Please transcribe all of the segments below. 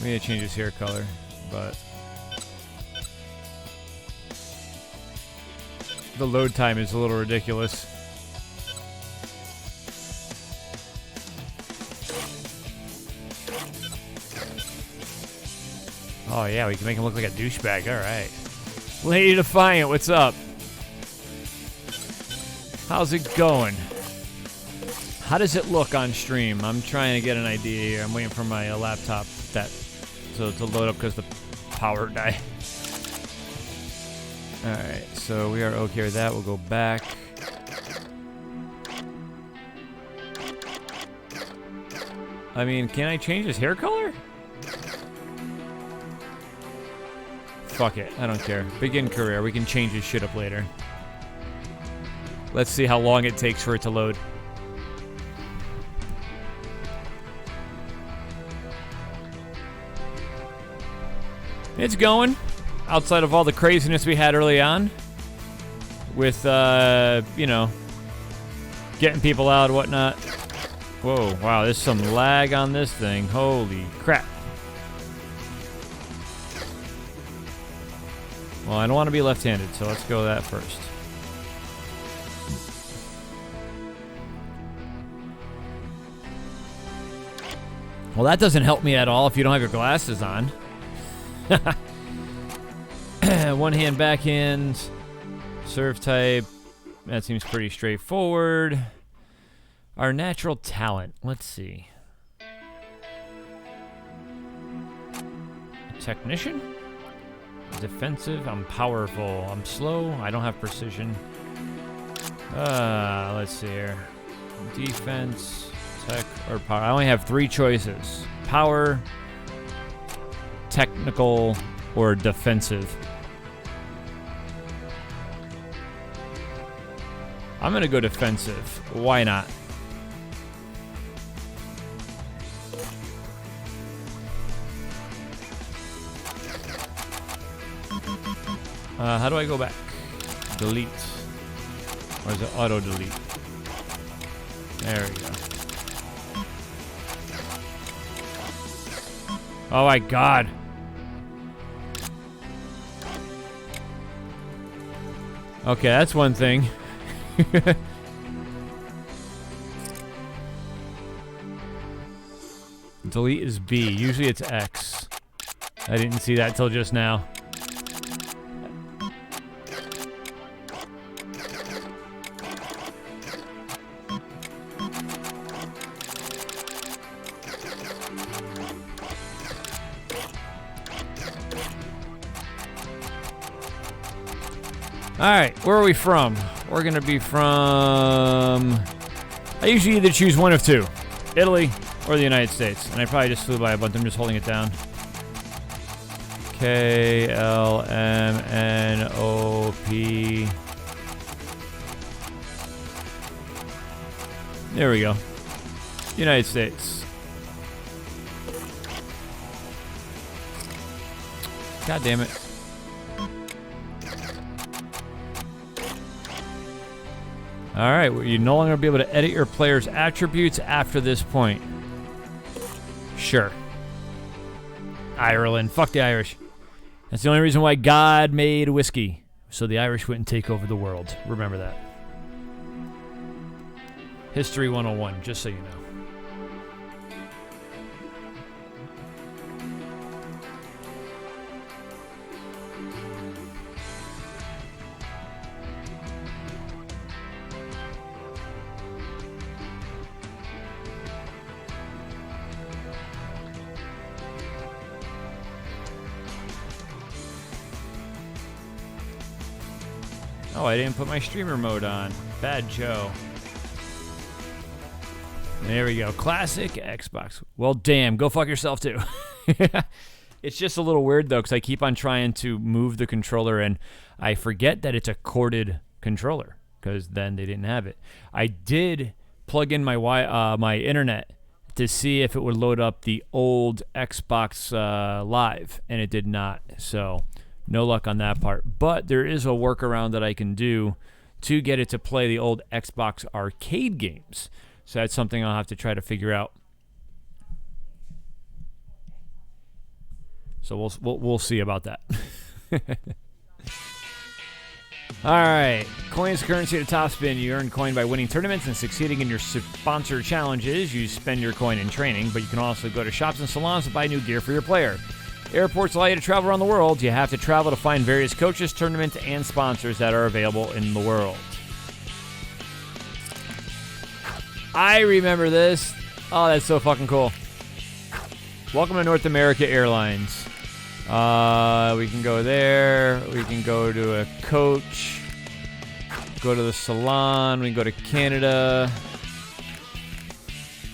We need to change his hair color, but the load time is a little ridiculous. Oh yeah, we can make him look like a douchebag. All right. Lady Defiant, what's up? How's it going? How does it look on stream? I'm trying to get an idea here. I'm waiting for my laptop to load up because the power died. Alright, so we are okay with that. We'll go back. I mean, can I change his hair color? Fuck it, I don't care. Begin career, we can change his shit up later. Let's see how long it takes for it to load. It's going. Outside of all the craziness we had early on. With, you know, getting people out and whatnot. Whoa, wow, there's some lag on this thing. Holy crap. Well, I don't want to be left-handed, so let's go that first. Well, that doesn't help me at all if you don't have your glasses on. One hand, backhand, serve type. That seems pretty straightforward. Our natural talent. Let's see. Technician? Defensive. I'm powerful. I'm slow. I don't have precision. Let's see here. Defense, tech, or power. I only have 3 choices. Power, technical, or defensive. I'm gonna go defensive. Why not? How do I go back? Delete. Or is it auto delete? There we go. Oh my god. Okay, that's one thing. Delete is B. Usually it's X. I didn't see that till just now. Alright, where are we from? We're gonna be from... I usually either choose one of 2. Italy or the United States. And I probably just flew by a bunch. I'm just holding it down. KLMNOP. There we go. United States. God damn it. Alright, well, you no longer be able to edit your player's attributes after this point. Sure. Ireland. Fuck the Irish. That's the only reason why God made whiskey. So the Irish wouldn't take over the world. Remember that. History 101, just so you know. Oh, I didn't put my streamer mode on. Bad Joe. There we go. Classic Xbox. Well, damn. Go fuck yourself, too. It's just a little weird, though, because I keep on trying to move the controller, and I forget that it's a corded controller, because then they didn't have it. I did plug in my my internet to see if it would load up the old Xbox Live, and it did not. So... no luck on that part. But there is a workaround that I can do to get it to play the old Xbox arcade games. So that's something I'll have to try to figure out. So we'll see about that. All right, coins currency to top spin. You earn coin by winning tournaments and succeeding in your sponsor challenges. You spend your coin in training, but you can also go to shops and salons to buy new gear for your player. Airports allow you to travel around the world. You have to travel to find various coaches, tournaments, and sponsors that are available in the world. I remember this. Oh, that's so fucking cool. Welcome to North America Airlines. We can go there. We can go to a coach. Go to the salon. We can go to Canada.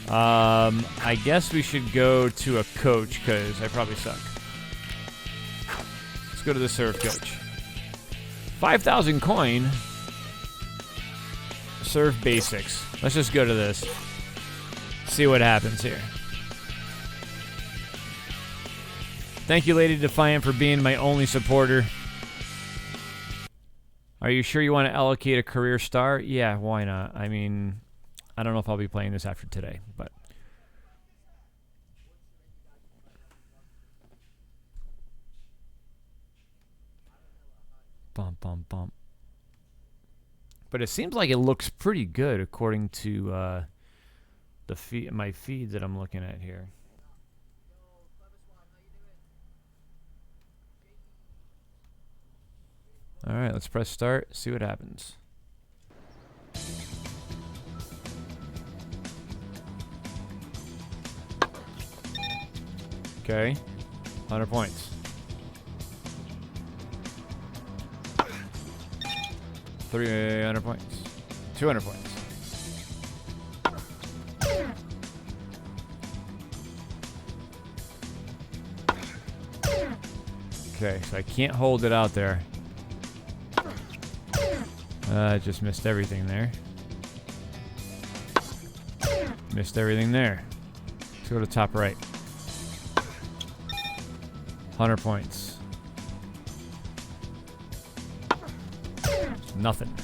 I guess we should go to a coach because I probably suck. Let's go to the serve coach. 5,000 coin. Serve basics. Let's just go to this. See what happens here. Thank you, Lady Defiant, for being my only supporter. Are you sure you want to allocate a career star? Yeah, why not? I mean, I don't know if I'll be playing this after today, but... Bump, bump, bump. But it seems like it looks pretty good according to my feed that I'm looking at here. All right, let's press start, see what happens. Okay, 100 points. 300 points. 200 points. Okay, so I can't hold it out there. I just missed everything there. Missed everything there. Let's go to top right. 100 points. Nothing.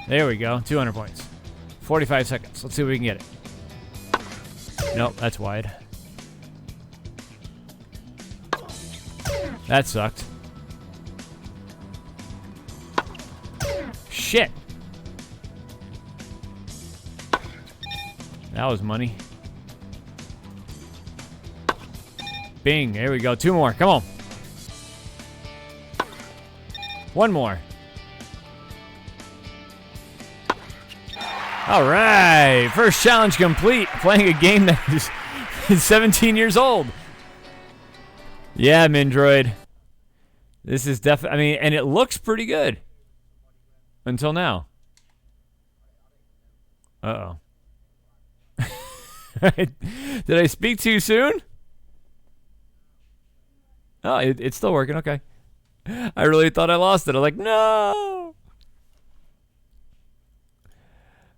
There we go. 200 points. 45 seconds. Let's see if we can get it. Nope, that's wide. That sucked. Shit. That was money. Bing. There we go. 2 more. Come on. 1 more. All right. First challenge complete. Playing a game that is 17 years old. Yeah, Mindroid. This is definitely... I mean, and it looks pretty good. Until now. Uh-oh. Did I speak too soon? Oh, it's still working. Okay. I really thought I lost it. I was like, no.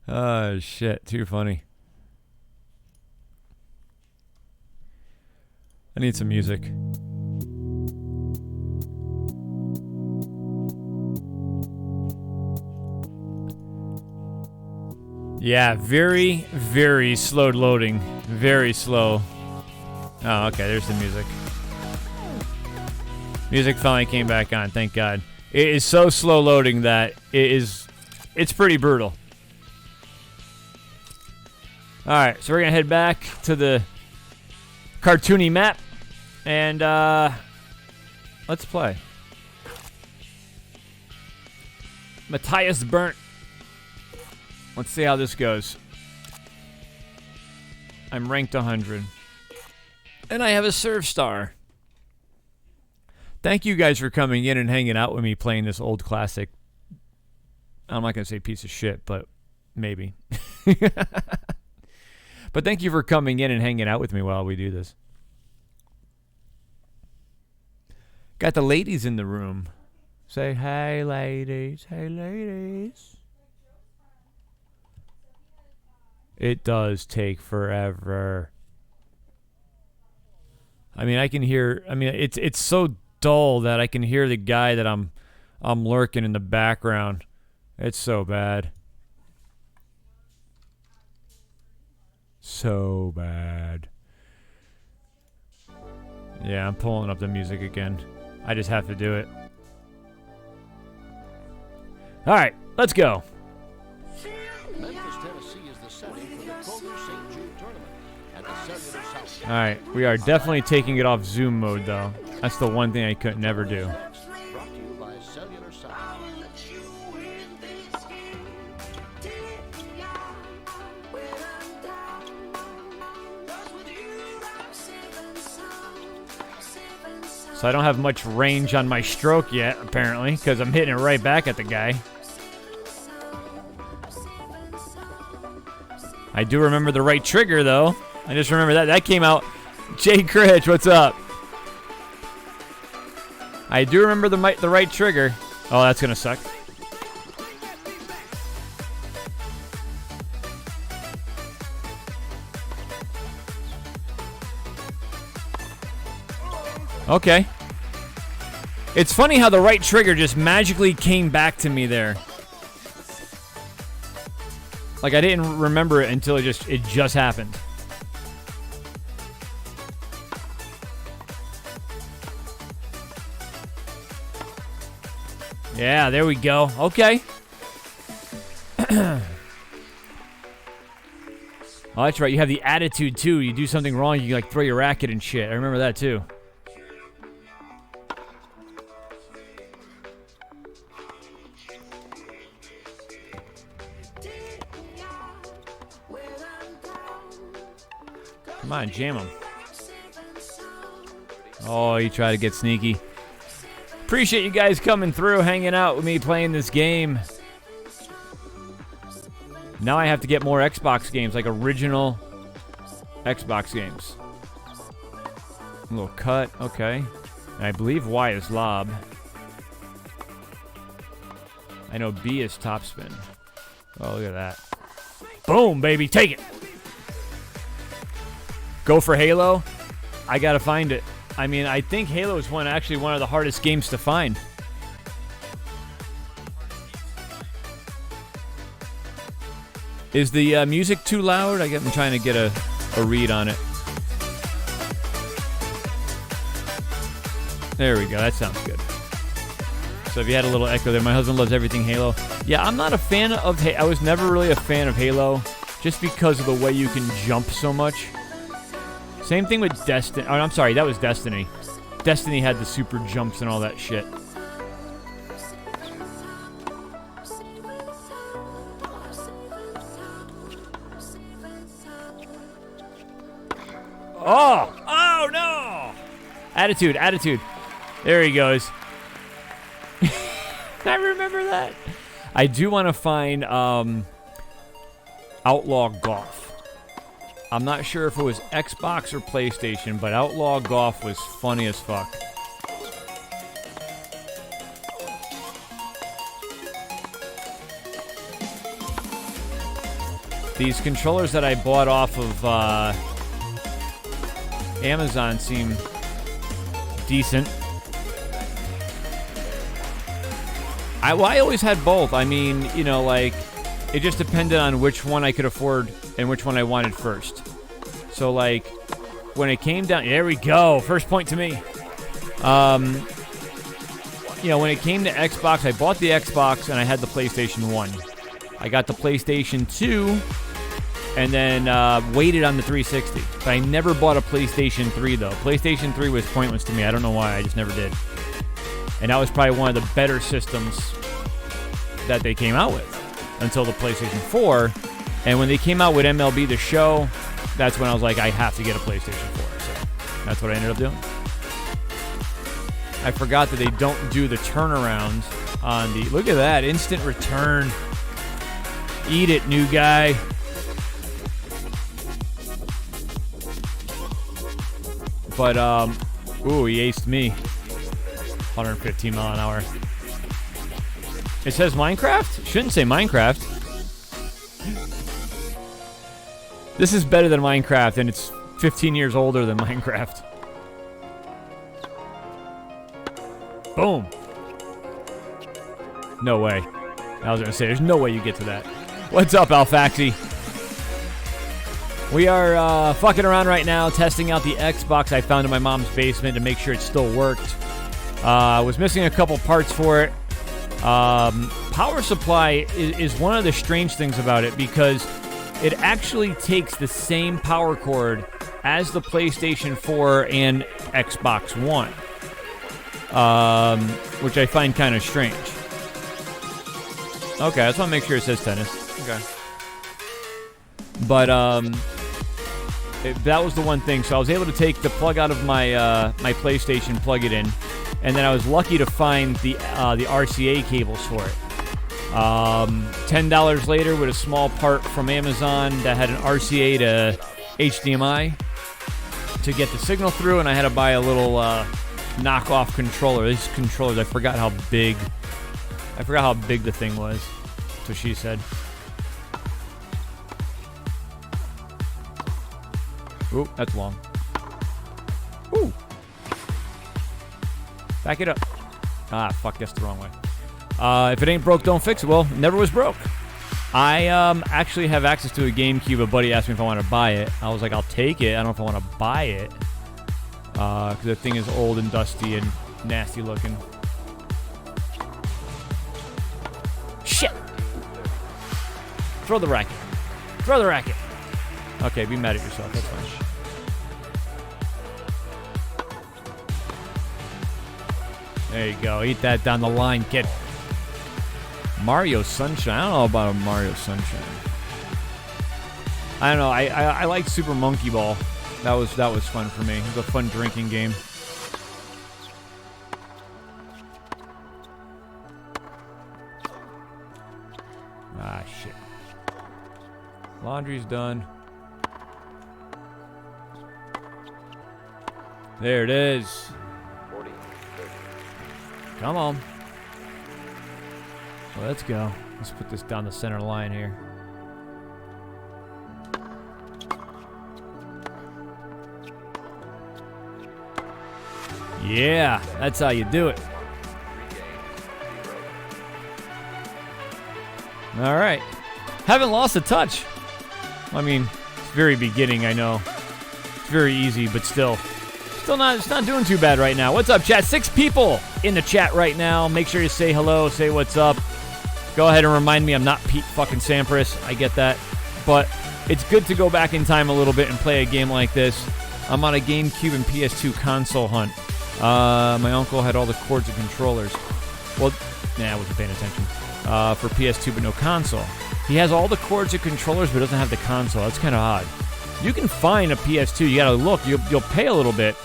Oh, shit. Too funny. I need some music. Yeah, very, very slow loading. Very slow. Oh, okay, there's the music. Music finally came back on, thank God. It is so slow loading that it's pretty brutal. Alright, so we're gonna head back to the cartoony map and let's play. Matthias Burnt. Let's see how this goes. I'm ranked 100. And I have a serve star. Thank you guys for coming in and hanging out with me playing this old classic. I'm not going to say piece of shit, but maybe. But thank you for coming in and hanging out with me while we do this. Got the ladies in the room. Say, hey, ladies. Hey, ladies. It does take forever. I mean, I can hear... I mean, it's so dull that I can hear the guy that I'm lurking in the background. It's so bad. So bad. Yeah, I'm pulling up the music again. I just have to do it. All right, let's go. Memphis, Tennessee is the setting for the Kroger St. Jude tournament at the Cellular South. All right, we are definitely taking it off Zoom mode, though. That's the one thing I could never do. Brought to you by Cellular South. So I don't have much range on my stroke yet, apparently, because I'm hitting it right back at the guy. I do remember the right trigger, though. I just remember that. That came out. Jay Critch, what's up? I do remember the right trigger. Oh, that's going to suck. Okay. It's funny how the right trigger just magically came back to me there. Like I didn't remember it until it just happened. Yeah, there we go. Okay. Oh, that's right. You have the attitude too. You do something wrong, you like throw your racket and shit. I remember that too. Come on, jam him. Oh, you try to get sneaky. Appreciate you guys coming through, hanging out with me, playing this game. Now I have to get more Xbox games, like original Xbox games. A little cut, okay. And I believe Y is lob. I know B is topspin. Oh, look at that. Boom, baby, take it. Go for Halo? I gotta find it. I mean, I think Halo is actually one of the hardest games to find. Is the music too loud? I'm trying to get a read on it. There we go. That sounds good. So if you had a little echo there, my husband loves everything Halo. Yeah, I'm not a fan of I was never really a fan of Halo just because of the way you can jump so much. Same thing with Destiny. Oh, I'm sorry, that was Destiny. Destiny had the super jumps and all that shit. Oh! Oh, no! Attitude. There he goes. I remember that. I do want to find Outlaw Golf. I'm not sure if it was Xbox or PlayStation, but Outlaw Golf was funny as fuck. These controllers that I bought off of Amazon seem decent. I always had both. I mean, you know, like, it just depended on which one I could afford and which one I wanted first. So, like, when it came down... There we go. First point to me. You know, when it came to Xbox, I bought the Xbox and I had the PlayStation 1. I got the PlayStation 2 and then waited on the 360. But I never bought a PlayStation 3, though. PlayStation 3 was pointless to me. I don't know why. I just never did. And that was probably one of the better systems that they came out with until the PlayStation 4. And when they came out with MLB The Show, that's when I was like, I have to get a PlayStation 4. So that's what I ended up doing. I forgot that they don't do the turnaround on the... Look at that. Instant return. Eat it, new guy. But, ooh, he aced me. 115 mile an hour. It says Minecraft? It shouldn't say Minecraft. This is better than Minecraft, and it's 15 years older than Minecraft. Boom. No way. I was going to say, there's no way you get to that. What's up, Alfaxi? We are fucking around right now, testing out the Xbox I found in my mom's basement to make sure it still worked. Was missing a couple parts for it. Power supply is one of the strange things about it because it actually takes the same power cord as the PlayStation 4 and Xbox One, which I find kind of strange. Okay, I just want to make sure it says tennis. Okay. But that was the one thing. So I was able to take the plug out of my my PlayStation, plug it in, and then I was lucky to find the RCA cables for it. $10 later with a small part from Amazon that had an RCA to HDMI to get the signal through, and I had to buy a little knockoff controller. These controllers, I forgot how big the thing was. That's what she said. Ooh, that's long. Ooh. Back it up. Ah, fuck, that's the wrong way. If it ain't broke, don't fix it. Well, it never was broke. I actually have access to a GameCube. A buddy asked me if I want to buy it. I was like, I'll take it. I don't know if I want to buy it. Because the thing is old and dusty and nasty looking. Shit! Throw the racket. Throw the racket. Okay, be mad at yourself. That's fine. There you go. Eat that down the line, kid. Mario Sunshine. I don't know about a Mario Sunshine. I don't know. I like Super Monkey Ball. That was fun for me. It was a fun drinking game. Ah, shit. Laundry's done. There it is. 40, 30. Come on. So let's go. Let's put this down the center line here. Yeah, that's how you do it. All right. Haven't lost a touch. I mean, it's very beginning, I know. It's very easy, but still not, it's not doing too bad right now. What's up, chat? 6 people in the chat right now. Make sure you say hello, say what's up. Go ahead and remind me I'm not Pete fucking Sampras. I get that. But it's good to go back in time a little bit and play a game like this. I'm on a GameCube and PS2 console hunt. My uncle had all the cords and controllers. Well, I wasn't paying attention. For PS2, but no console. He has all the cords and controllers, but doesn't have the console. That's kind of odd. You can find a PS2. You gotta look. You'll pay a little bit.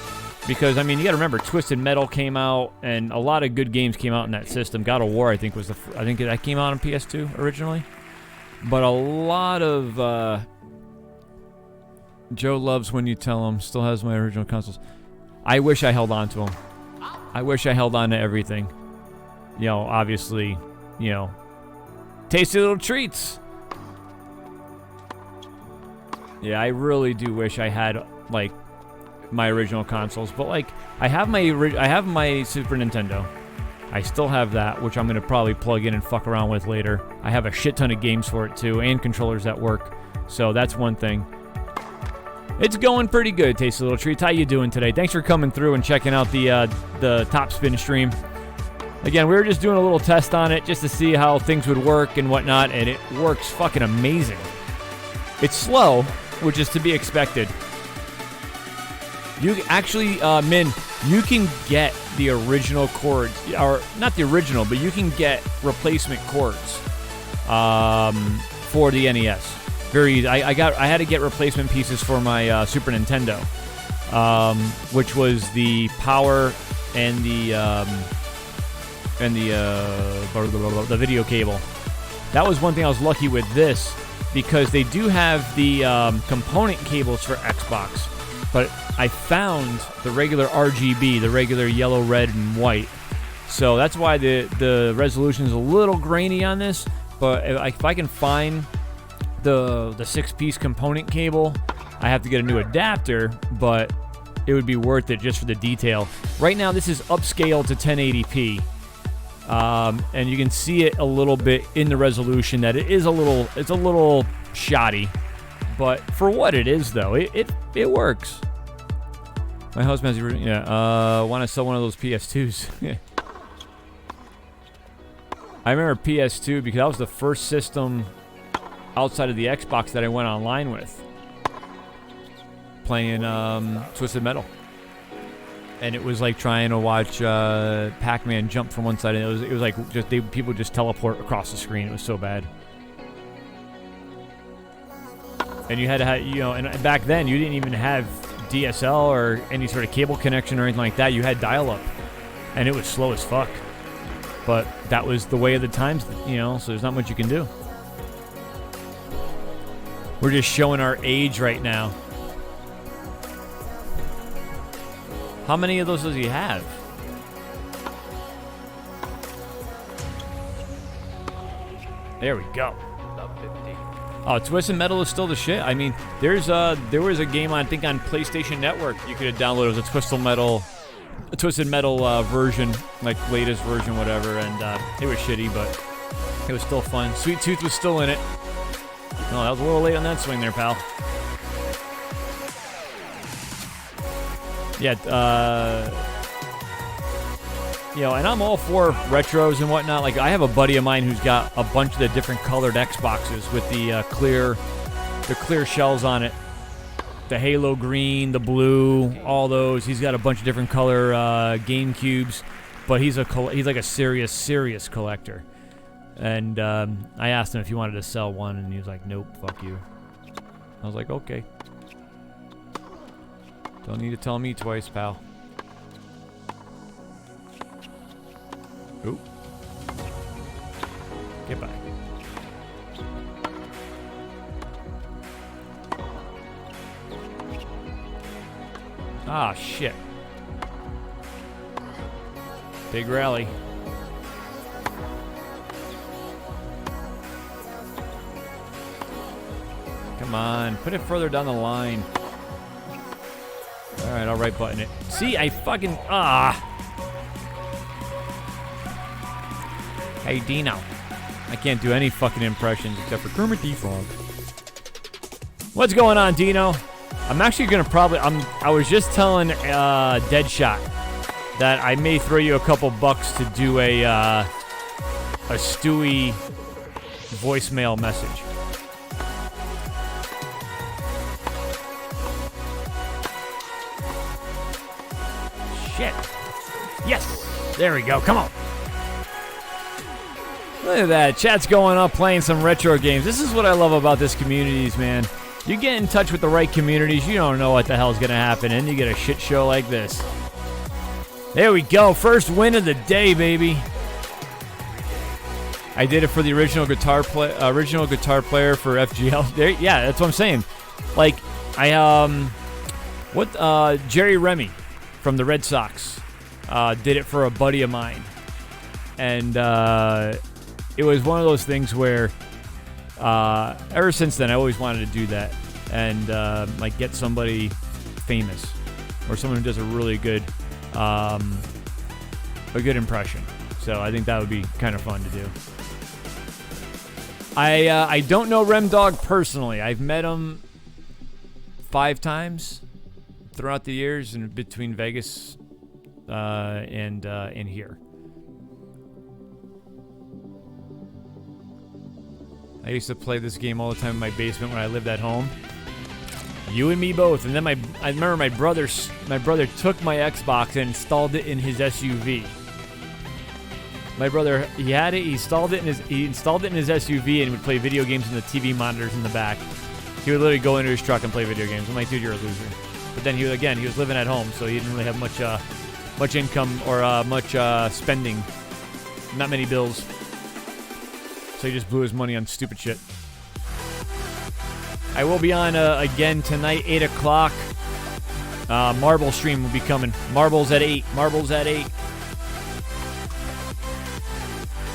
Because, I mean, you got to remember, Twisted Metal came out, and a lot of good games came out in that system. God of War, I think, I think that came out on PS2 originally. But a lot of Joe loves when you tell him, still has my original consoles. I wish I held on to them. I wish I held on to everything. You know, obviously, you know, tasty little treats. Yeah, I really do wish I had, like, my original consoles, but like I have my Super Nintendo. I still have that, which I'm gonna probably plug in and fuck around with later. I have a shit ton of games for it too, and controllers that work. So that's one thing. It's going pretty good, Tasty Little Treats. How you doing today? Thanks for coming through and checking out the Top Spin stream. Again, we were just doing a little test on it just to see how things would work and whatnot, and it works fucking amazing. It's slow, which is to be expected. You actually, Min, you can get the original cords, or not the original, but you can get replacement cords for the NES. Very easy. I had to get replacement pieces for my Super Nintendo, which was the power and the video cable. That was one thing I was lucky with this, because they do have the component cables for Xbox. But I found the regular RGB, the regular yellow, red, and white. So that's why the resolution is a little grainy on this. But if I can find the 6-piece component cable, I have to get a new adapter, but it would be worth it just for the detail. Right now, this is upscaled to 1080p. And you can see it a little bit in the resolution that it's a little shoddy. But for what it is, though, it works. My husband has want to sell one of those PS2s. I remember PS2 because that was the first system outside of the Xbox that I went online with. Playing Twisted Metal. And it was like trying to watch Pac-Man jump from one side, and it was like people just teleport across the screen. It was so bad. And you had to have, and back then you didn't even have DSL or any sort of cable connection or anything like that. You had dial-up, and it was slow as fuck. But that was the way of the times, so there's not much you can do. We're just showing our age right now. How many of those does he have? There we go. Oh, Twisted Metal is still the shit. I mean, there was a game I think on PlayStation Network you could have downloaded. It was a Twisted Metal version, like latest version, whatever, and it was shitty, but it was still fun. Sweet Tooth was still in it. Oh, that was a little late on that swing there, pal. Yeah, and I'm all for retros and whatnot. Like, I have a buddy of mine who's got a bunch of the different colored Xboxes with the clear shells on it. The Halo green, the blue, all those. He's got a bunch of different color GameCubes, but he's like a serious collector. And I asked him if he wanted to sell one, and he was like, "Nope, fuck you." I was like, "Okay. Don't need to tell me twice, pal." Oop. Get by. Ah, shit. Big rally. Come on, put it further down the line. Alright, I'll right button it. See, I fucking... Hey, Dino. I can't do any fucking impressions except for Kermit the Frog. What's going on, Dino? I'm actually gonna I was just telling Deadshot that I may throw you a couple bucks to do a Stewie voicemail message. Shit. Yes. There we go. Come on. Look at that. Chat's going up playing some retro games. This is what I love about this communities, man. You get in touch with the right communities, you don't know what the hell's going to happen, and you get a shit show like this. There we go. First win of the day, baby. I did it for the original guitar player for FGL. There, yeah, that's what I'm saying. Like, Jerry Remy from the Red Sox did it for a buddy of mine. And it was one of those things where ever since then I always wanted to do that and like get somebody famous or someone who does a really good impression. So I think that would be kind of fun to do. I don't know Remdog personally. I've met him 5 times throughout the years in between Vegas and here. I used to play this game all the time in my basement when I lived at home. You and me both. And then I remember my brother took my Xbox and installed it in his SUV. My brother, he had it. He installed it in his SUV and would play video games in the TV monitors in the back. He would literally go into his truck and play video games. I'm like, dude, you're a loser. But then he was living at home, so he didn't really have much income or much spending. Not many bills. So he just blew his money on stupid shit. I will be on again tonight, 8 o'clock. Marble stream will be coming. Marbles at 8.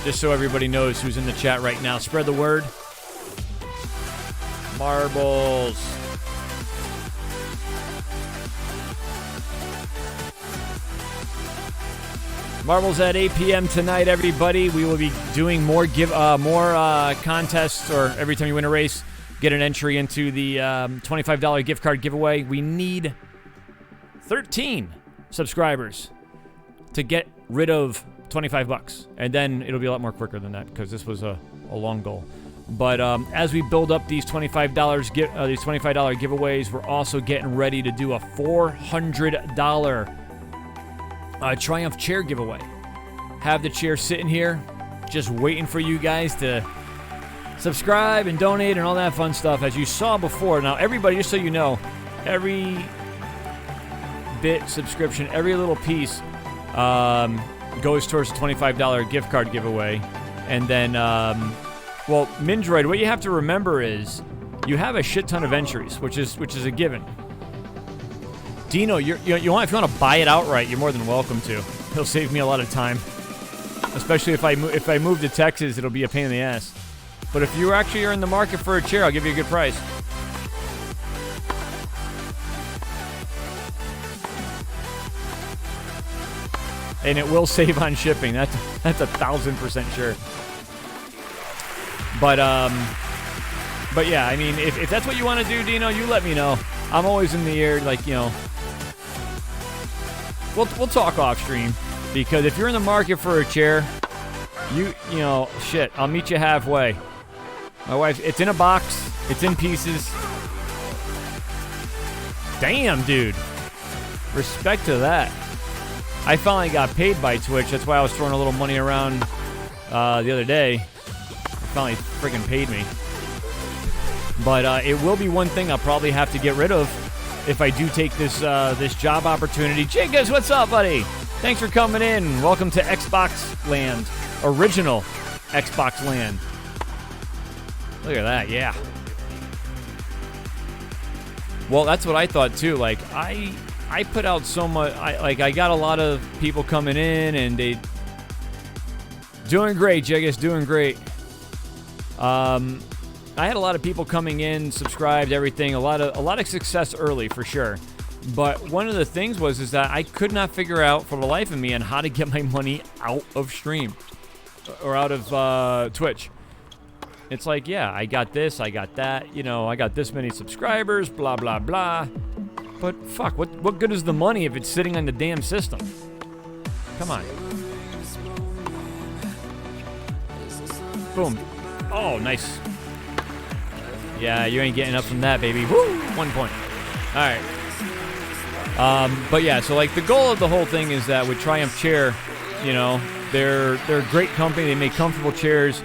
Just so everybody knows who's in the chat right now. Spread the word. Marbles. Marbles at 8 p.m. tonight, everybody. We will be doing more contests, or every time you win a race, get an entry into the $25 gift card giveaway. We need 13 subscribers to get rid of $25, and then it'll be a lot more quicker than that because this was a long goal. But as we build up these $25 giveaways, we're also getting ready to do a $400 Triumph chair giveaway. Have the chair sitting here, just waiting for you guys to subscribe and donate and all that fun stuff, as you saw before. Now, everybody, just so you know, every bit subscription, every little piece goes towards a $25 gift card giveaway. And then, well, Mindroid, what you have to remember is you have a shit ton of entries, which is a given. Dino, if you want to buy it outright, you're more than welcome to. It'll save me a lot of time, especially if I move to Texas. It'll be a pain in the ass. But if you actually are in the market for a chair, I'll give you a good price. And it will save on shipping. That's 1,000% sure. But yeah, I mean, if that's what you want to do, Dino, you let me know. I'm always in the air, like, you know. We'll talk off stream, because if you're in the market for a chair, you know, shit, I'll meet you halfway. My wife, it's in a box, it's in pieces. Damn, dude. Respect to that. I finally got paid by Twitch. That's why I was throwing a little money around the other day. They finally freaking paid me. But it will be one thing I'll probably have to get rid of if I do take this job opportunity. Jigas, what's up, buddy? Thanks for coming in. Welcome to Xbox Land. Original Xbox Land. Look at that, yeah. Well, that's what I thought too. Like, I put out so much. I got a lot of people coming in, and they doing great. Jigas, doing great. I had a lot of people coming in, subscribed, everything. A lot of success early for sure. But one of the things is that I could not figure out for the life of me on how to get my money out of stream or out of Twitch. It's like, yeah, I got this, I got that, you know, I got this many subscribers, blah, blah, blah. But fuck, what good is the money if it's sitting on the damn system? Come on. Boom. Oh, nice. Yeah, you ain't getting up from that, baby. Woo! 1 point. All right. But yeah, so like the goal of the whole thing is that with Triumph Chair, you know, they're a great company. They make comfortable chairs.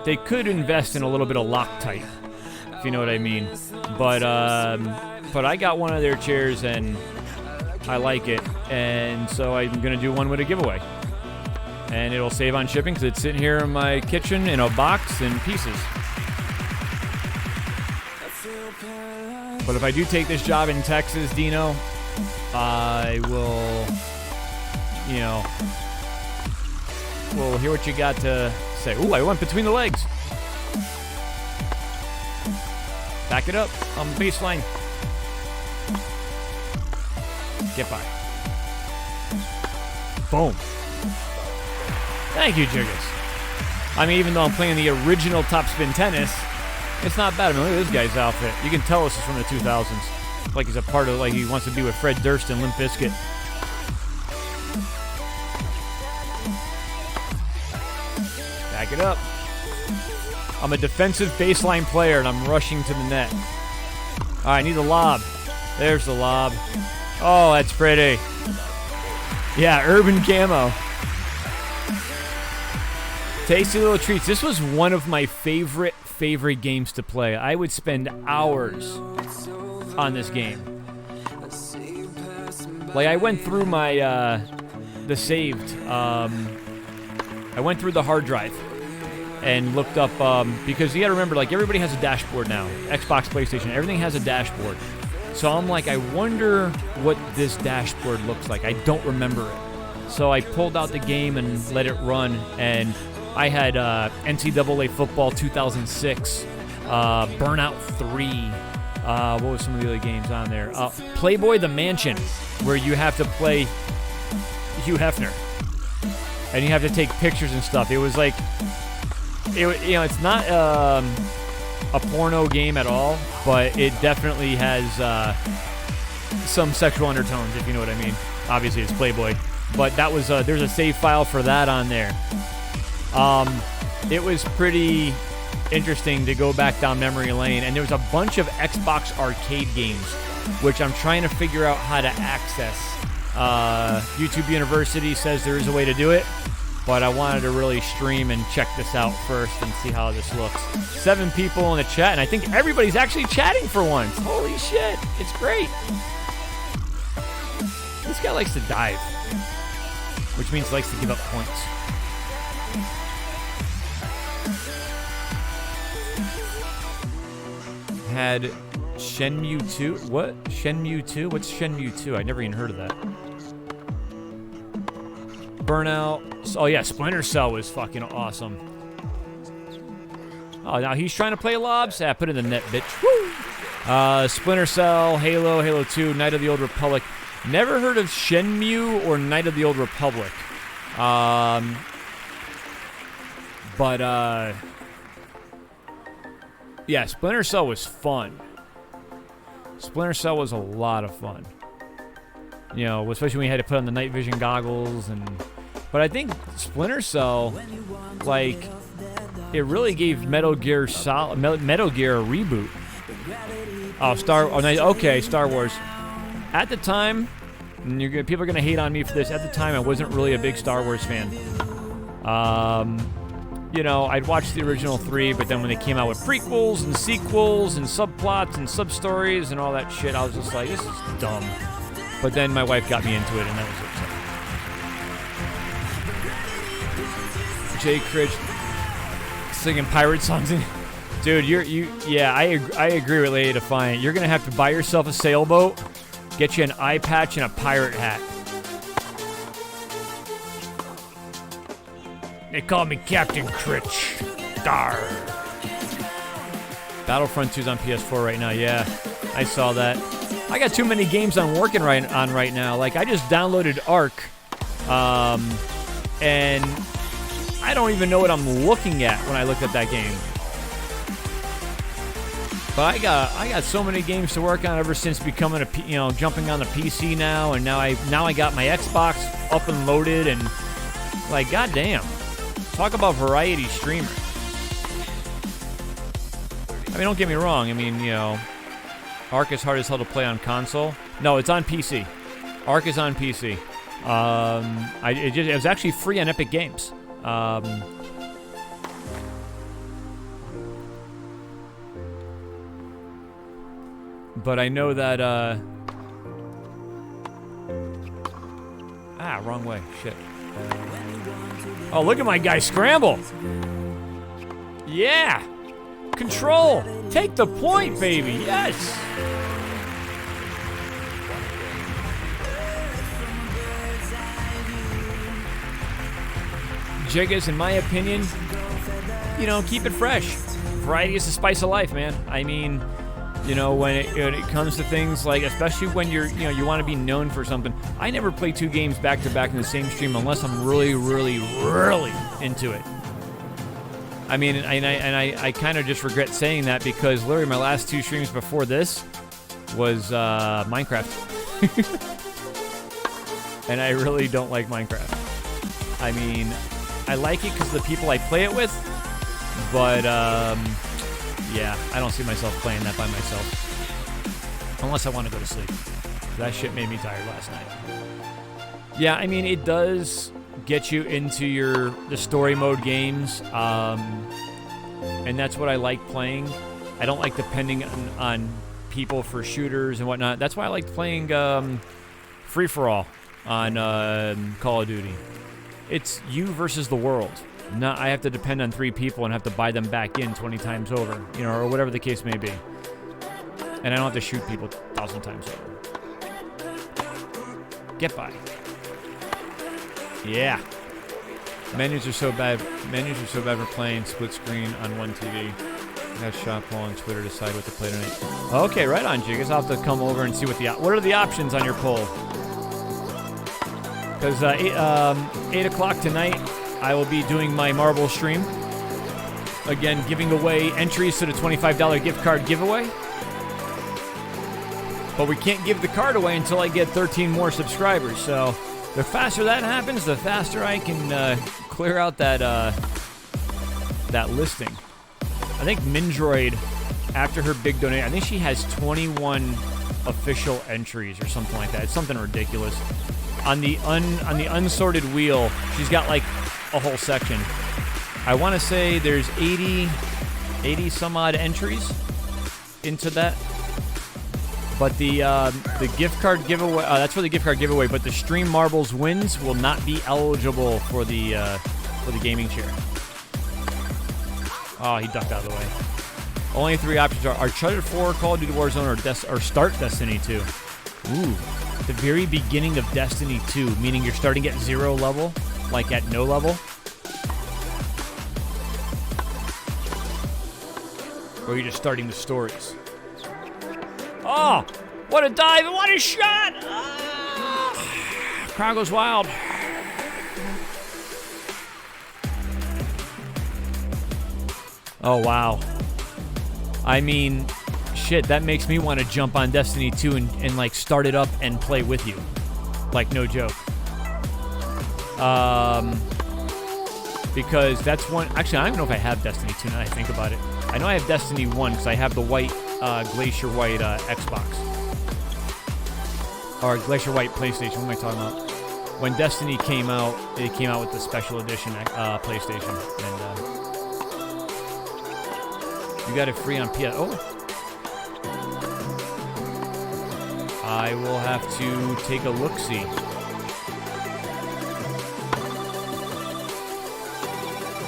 They could invest in a little bit of Loctite, if you know what I mean. But I got one of their chairs and I like it, and so I'm gonna do one with a giveaway. And it'll save on shipping because it's sitting here in my kitchen in a box in pieces. But if I do take this job in Texas, Dino, I will, you know, we'll hear what you got to say. Ooh, I went between the legs. Back it up on the baseline. Get by. Boom. Thank you, Jiggers. I mean, even though I'm playing the original Topspin Tennis, it's not bad. I mean, look at this guy's outfit. You can tell this is from the 2000s. Like he's a part of, like he wants to be with Fred Durst and Limp Bizkit. Back it up. I'm a defensive baseline player, and I'm rushing to the net. All right, I need the lob. There's the lob. Oh, that's pretty. Yeah, urban camo. Tasty little treats. This was one of my favorite games to play. I would spend hours on this game. Like, I went through my, the saved, I went through the hard drive and looked up, because you gotta remember, like, everybody has a dashboard now. Xbox, PlayStation, everything has a dashboard. So I'm like, I wonder what this dashboard looks like. I don't remember it. So I pulled out the game and let it run, and I had NCAA Football 2006, Burnout 3. What was some of the other games on there? Playboy the Mansion, where you have to play Hugh Hefner. And you have to take pictures and stuff. It was like it's not a porno game at all, but it definitely has some sexual undertones, if you know what I mean. Obviously, it's Playboy, but that was there's a save file for that on there. It was pretty interesting to go back down memory lane, and there was a bunch of Xbox arcade games, which I'm trying to figure out how to access. YouTube University says there is a way to do it, but I wanted to really stream and check this out first and see how this looks. 7 people in the chat, and I think everybody's actually chatting for once. Holy shit, it's great. This guy likes to dive, which means he likes to give up points. Had Shenmue 2? What? Shenmue 2? What's Shenmue 2? I never even heard of that. Burnout. Oh yeah, Splinter Cell was fucking awesome. Oh, now he's trying to play lobs? Ah, put it in the net, bitch. Woo! Splinter Cell, Halo, Halo 2, Knight of the Old Republic. Never heard of Shenmue or Knight of the Old Republic. Yeah, Splinter Cell was fun. Splinter Cell was a lot of fun. You know, especially when you had to put on the night vision goggles and... But I think Splinter Cell, like, it really gave Metal Gear a reboot. Oh, Star Wars. At the time, and people are going to hate on me for this, at the time I wasn't really a big Star Wars fan. You know, I'd watched the original 3, but then when they came out with prequels and sequels and subplots and sub-stories and all that shit, I was just like, this is dumb. But then my wife got me into it, and that was upsetting. Jay Critch singing pirate songs. Dude, I agree with Lady Defiant. You're gonna have to buy yourself a sailboat, get you an eye patch and a pirate hat. They call me Captain Critch. Dar. Battlefront 2's on PS4 right now. Yeah, I saw that. I got too many games I'm working on right now. Like, I just downloaded Ark, and I don't even know what I'm looking at when I look at that game. But I got so many games to work on ever since becoming jumping on the PC now, and now I got my Xbox up and loaded, and like, goddamn, talk about variety streamer. I mean, don't get me wrong. I mean, you know, Ark is hard as hell to play on console. No, it's on PC. Ark is on PC. It was actually free on Epic Games. But I know that, wrong way. Shit. Oh, look at my guy scramble. Yeah. Control. Take the point, baby. Yes. Jiggas, in my opinion, you know, keep it fresh. Variety is the spice of life, man. I mean, you know, when it comes to things like, especially when you want to be known for something. I never play 2 games back to back in the same stream unless I'm really, really, really into it. I mean, I kind of just regret saying that because literally my last 2 streams before this was Minecraft. And I really don't like Minecraft. I mean, I like it because of the people I play it with, but yeah, I don't see myself playing that by myself. Unless I want to go to sleep. That shit made me tired last night. Yeah, I mean, it does get you into the story mode games, and that's what I like playing. I don't like depending on people for shooters and whatnot. That's why I like playing free-for-all on Call of Duty. It's you versus the world. Not I have to depend on 3 people and have to buy them back in 20 times over, you know, or whatever the case may be. And I don't have to shoot people 1,000 times over. Get by. Yeah. Menus are so bad for playing split screen on one TV. I got shot poll on Twitter to decide what to play tonight. Okay, right on, Jiggas. I'll have to come over and see what are the options on your poll. Because 8 o'clock tonight, I will be doing my Marvel stream. again, giving away entries to the $25 gift card giveaway. But we can't give the card away until I get 13 more subscribers. So the faster that happens, the faster I can clear out that that listing. I think Mindroid, after her big donation, I think she has 21 official entries or something like that. It's something ridiculous. On the unsorted wheel, she's got like a whole section. I want to say there's 80 some odd entries into that. But the gift card giveaway, that's for the gift card giveaway, but the Stream Marbles wins will not be eligible for the gaming chair. Oh, he ducked out of the way. Only 3 options are Uncharted 4, Call of Duty Warzone, or start Destiny 2. Ooh, the very beginning of Destiny 2, meaning you're starting at 0 level, like at no level. Or you're just starting the stories. Oh, what a dive and what a shot! Crowd goes wild. Oh, wow. I mean, shit, that makes me want to jump on Destiny 2 and like start it up and play with you. Like, no joke. Because that's one... Actually, I don't even know if I have Destiny 2 now that I think about it. I know I have Destiny 1 because I have the white, Glacier White Xbox. Or Glacier White PlayStation. What am I talking about? When Destiny came out, it came out with the special edition PlayStation. And you got it free on PS. Oh. I will have to take a look-see.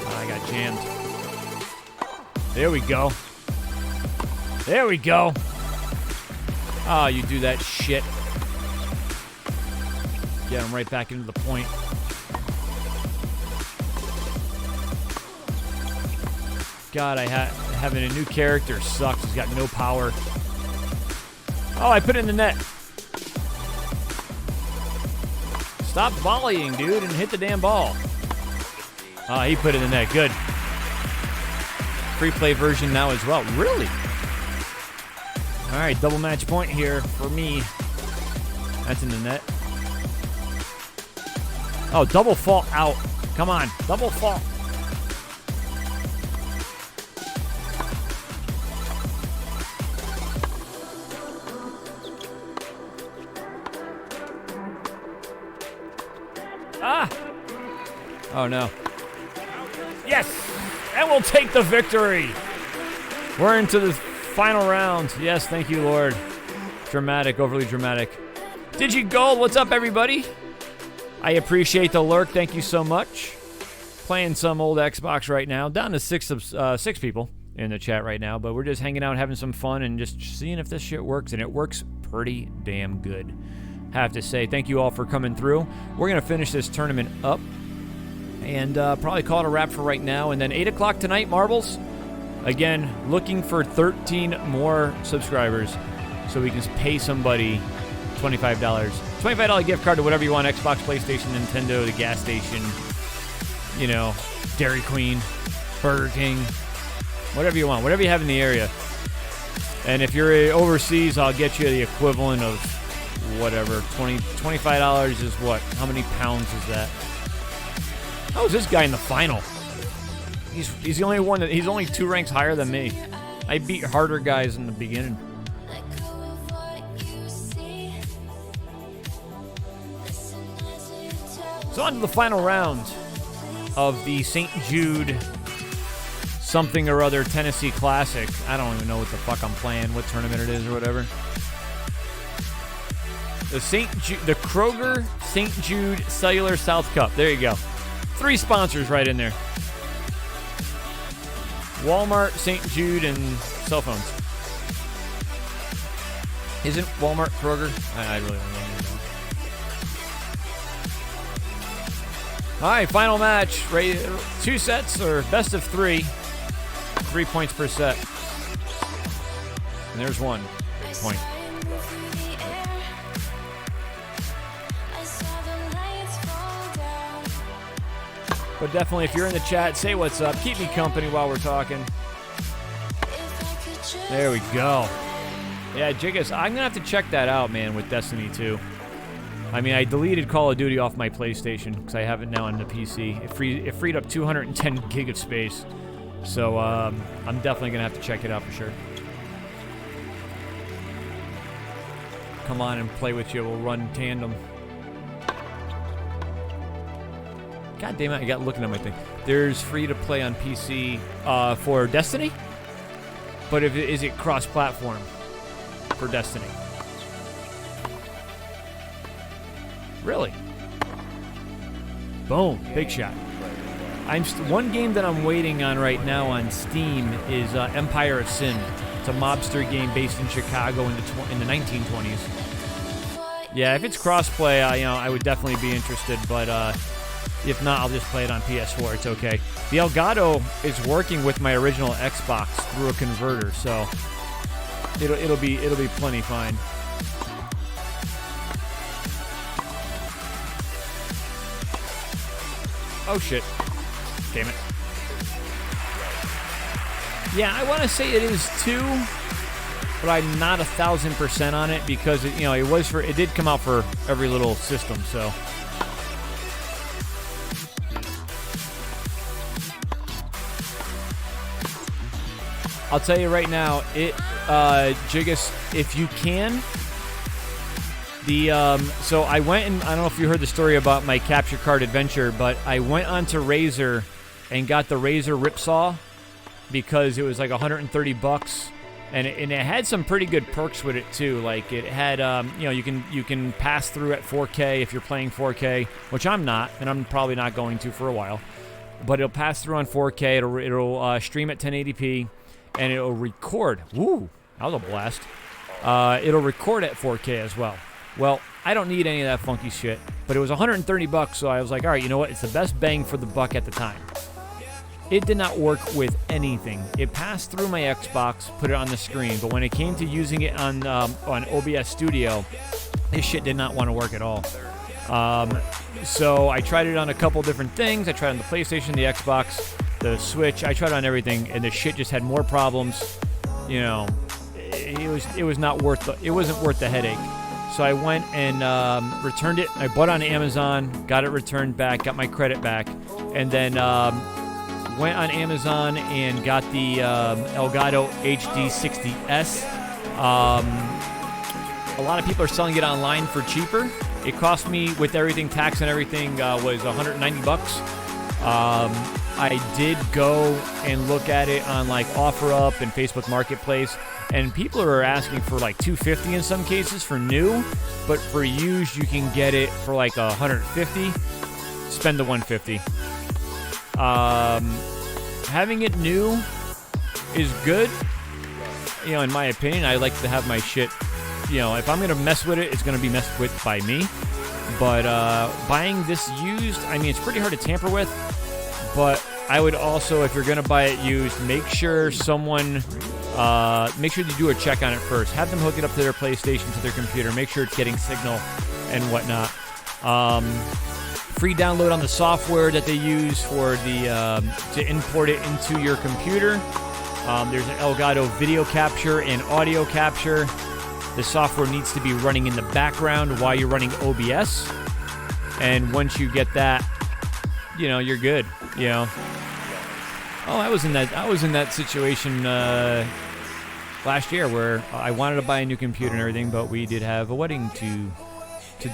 I got jammed. There we go. There we go. Oh, you do that shit. Get him right back into the point. God, having a new character sucks. He's got no power. Oh, I put it in the net. Stop volleying, dude, and hit the damn ball. Oh, he put it in the net. Good. Free play version now as well. Really? All right, double match point here for me. That's in the net. Oh, double fault out. Come on, double fault. Ah! Oh, no. Yes! And we'll take the victory. We're into the final round. Yes, thank you, Lord. Dramatic, overly dramatic. DigiGold, what's up, everybody? I appreciate the lurk. Thank you so much. Playing some old Xbox right now. Down to six people in the chat right now, but we're just hanging out, having some fun, and just seeing if this shit works, and it works pretty damn good. Have to say, thank you all for coming through. We're going to finish this tournament up and probably call it a wrap for right now. And then 8 o'clock tonight, Marbles. Again, looking for 13 more subscribers so we can pay somebody $25. $25 gift card to whatever you want, Xbox, PlayStation, Nintendo, the gas station, you know, Dairy Queen, Burger King, whatever you want, whatever you have in the area. And if you're overseas, I'll get you the equivalent of whatever, $25 is what? How many pounds is that? How is this guy in the final? He's the only one he's only 2 ranks higher than me. I beat harder guys in the beginning. So on to the final round of the St. Jude something or other Tennessee Classic. I don't even know what the fuck I'm playing, what tournament it is or whatever. The Kroger St. Jude Cellular South Cup. There you go. 3 sponsors right in there. Walmart, St. Jude, and cell phones. Isn't Walmart Kroger? I really don't know. All right, final match. 2 sets or best of 3. 3 points per set. And there's 1 point. But definitely, if you're in the chat, say what's up. Keep me company while we're talking. There we go. Yeah, Jiggis, I'm going to have to check that out, man, with Destiny 2. I mean, I deleted Call of Duty off my PlayStation because I have it now on the PC. It freed up 210 gig of space. So I'm definitely going to have to check it out for sure. Come on and play with you. We'll run tandem. God damn it, I got looking at my thing. There's free to play on PC for Destiny? But is it cross-platform for Destiny? Really? Boom, big shot. One game that I'm waiting on right now on Steam is Empire of Sin. It's a mobster game based in Chicago in the 1920s. Yeah, if it's crossplay, I would definitely be interested. But if not, I'll just play it on PS4. It's okay. The Elgato is working with my original Xbox through a converter, so it'll be plenty fine. Oh shit. Damn it. Yeah, I want to say it is 2, but I'm not 1,000% on it because it did come out for every little system, so. I'll tell you right now, Jiggis, if you can, so I went and, I don't know if you heard the story about my capture card adventure, but I went onto Razer and got the Razer Ripsaw because it was like $130, and it had some pretty good perks with it too. Like it had, you can pass through at 4K if you're playing 4K, which I'm not, and I'm probably not going to for a while. But it'll pass through on 4K. It'll stream at 1080p, and it'll record. Woo, that was a blast. It'll record at 4K as well. Well, I don't need any of that funky shit, but it was $130, so I was like, all right, you know what? It's the best bang for the buck at the time. It did not work with anything. It passed through my Xbox, put it on the screen, but when it came to using it on OBS Studio, this shit did not want to work at all. So I tried it on a couple different things. I tried it on the PlayStation, the Xbox, the Switch. I tried it on everything, and the shit just had more problems. It was not worth it wasn't worth the headache. So I went and returned it. I bought it on Amazon, got it returned back, got my credit back, and then went on Amazon and got the Elgato HD60S. A lot of people are selling it online for cheaper. It cost me, with everything, tax and everything, was $190. I did go and look at it on like OfferUp and Facebook Marketplace, and people are asking for like $250 in some cases for new, but for used you can get it for like $150. Spend the $150. Having it new is good. In my opinion, I like to have my shit. If I'm gonna mess with it, it's gonna be messed with by me. But buying this used, I mean, it's pretty hard to tamper with. But I would also, if you're gonna buy it used, make sure you do a check on it first. Have them hook it up to their PlayStation, to their computer. Make sure it's getting signal and whatnot. Free download on the software that they use for to import it into your computer. There's an Elgato video capture and audio capture. The software needs to be running in the background while you're running OBS. And once you get that, you're good. Oh, I was in that situation last year where I wanted to buy a new computer and everything, but we did have a wedding to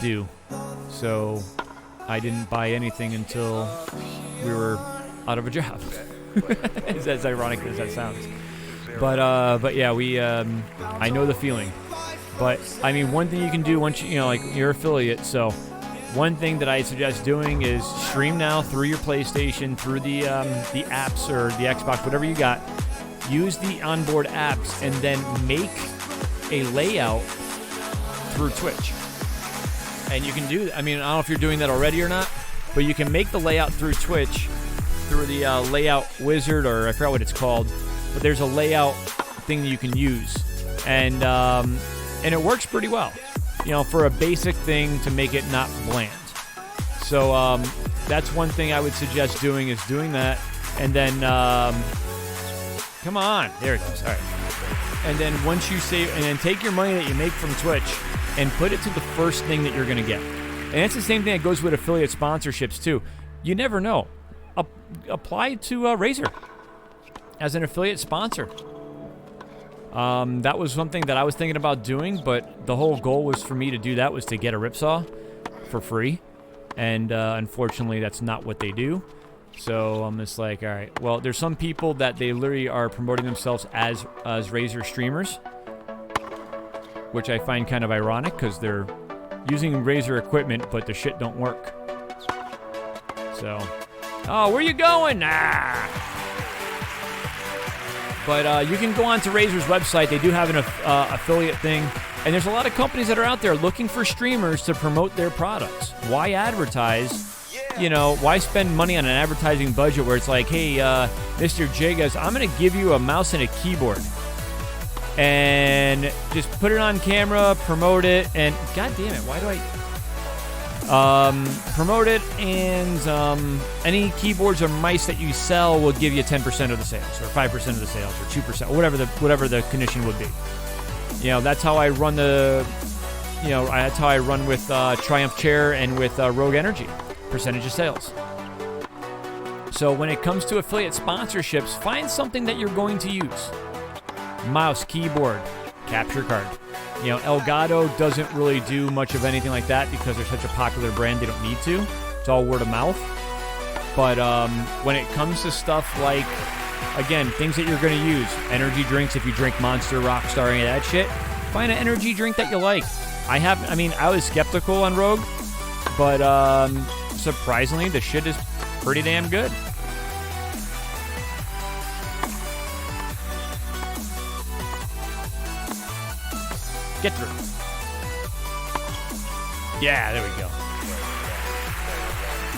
do. So I didn't buy anything until we were out of a job. As ironic as that sounds. But yeah, I know the feeling. But I mean, one thing you can do once you're affiliate. So one thing that I suggest doing is stream now through your PlayStation, through the apps or the Xbox, whatever you got. Use the onboard apps and then make a layout through Twitch. And you can do that. I mean, I don't know if you're doing that already or not, but you can make the layout through Twitch through the layout wizard, or I forgot what it's called. But there's a layout thing that you can use, and it works pretty well. For a basic thing to make it not bland. So that's one thing I would suggest doing, is doing that. And then, come on. There it goes. All right. And then once you save, and then take your money that you make from Twitch and put it to the first thing that you're going to get. And it's the same thing that goes with affiliate sponsorships too. You never know. Apply to Razer as an affiliate sponsor. That was something that I was thinking about doing, but the whole goal was for me to do that was to get a Ripsaw for free. And unfortunately, that's not what they do. So I'm just like, all right. Well, there's some people that they literally are promoting themselves as Razer streamers, which I find kind of ironic because they're using Razer equipment, but the shit don't work. So, oh, where you going? But you can go on to Razer's website. They do have an affiliate thing. And there's a lot of companies that are out there looking for streamers to promote their products. Why advertise? You know, why spend money on an advertising budget where it's like, hey, Mr. Jigas, I'm going to give you a mouse and a keyboard. And just put it on camera, promote it, and god damn it, why do I... promote it, and any keyboards or mice that you sell will give you 10% of the sales, or 5% of the sales, or 2%, or whatever the condition would be. You know, that's how I run that's how I run with Triumph Chair and with Rogue Energy, percentage of sales. So when it comes to affiliate sponsorships, find something that you're going to use. Mouse, keyboard, capture card. You know, Elgato doesn't really do much of anything like that because they're such a popular brand, they don't need to. It's all word of mouth. But when it comes to stuff like, again, things that you're going to use, energy drinks, if you drink Monster, Rockstar, any of that shit, find an energy drink that you like. I was skeptical on Rogue, but surprisingly, the shit is pretty damn good. Get through. Yeah, there we go.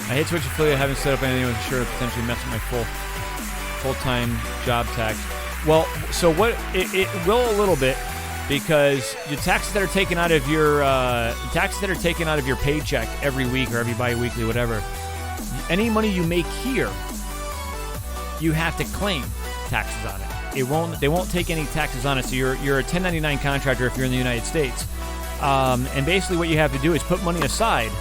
I hate Twitch affiliate. Haven't set up anything. I was sure it potentially mess with my full-time job tax. Well, so what? It will a little bit because the taxes that are taken out of your paycheck every week or every bi-weekly, whatever. Any money you make here, you have to claim taxes on it. They won't take any taxes on it. So you're a 1099 contractor if you're in the United States. And basically what you have to do is put money aside.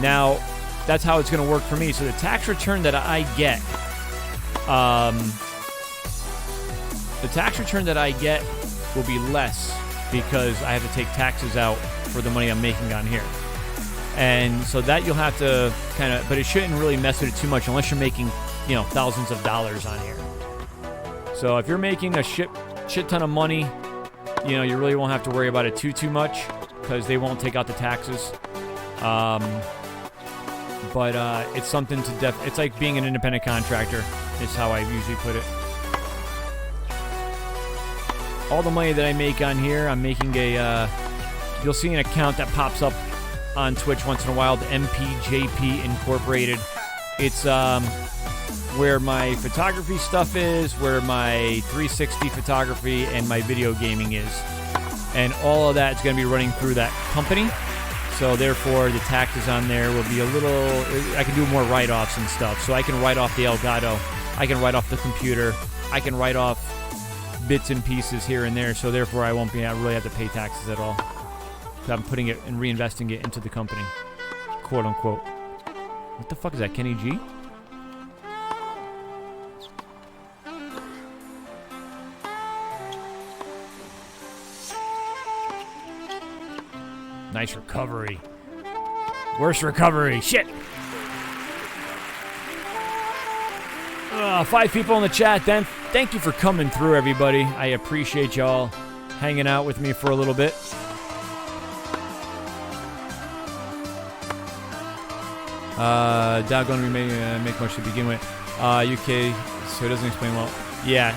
Now, that's how it's going to work for me. So the tax return that I get, will be less because I have to take taxes out for the money I'm making on here. And so that you'll have to but it shouldn't really mess with it too much unless you're making, thousands of dollars on here. So if you're making a shit ton of money, you really won't have to worry about it too much because they won't take out the taxes. But it's something to it's like being an independent contractor is how I usually put it. All the money that I make on here, I'm making you'll see an account that pops up on Twitch once in a while, the MPJP Incorporated. It's where my photography stuff is, where my 360 photography and my video gaming is. And all of that is going to be running through that company. So therefore, the taxes on there will be I can do more write-offs and stuff. So I can write off the Elgato. I can write off the computer. I can write off bits and pieces here and there. So therefore, I really have to pay taxes at all. I'm putting it and reinvesting it into the company. Quote unquote. What the fuck is that, Kenny G? Nice recovery. Worst recovery. Shit. 5 people in the chat. Then thank you for coming through, everybody. I appreciate y'all hanging out with me for a little bit. Not going to make much to begin with. UK, so it doesn't explain well. Yeah.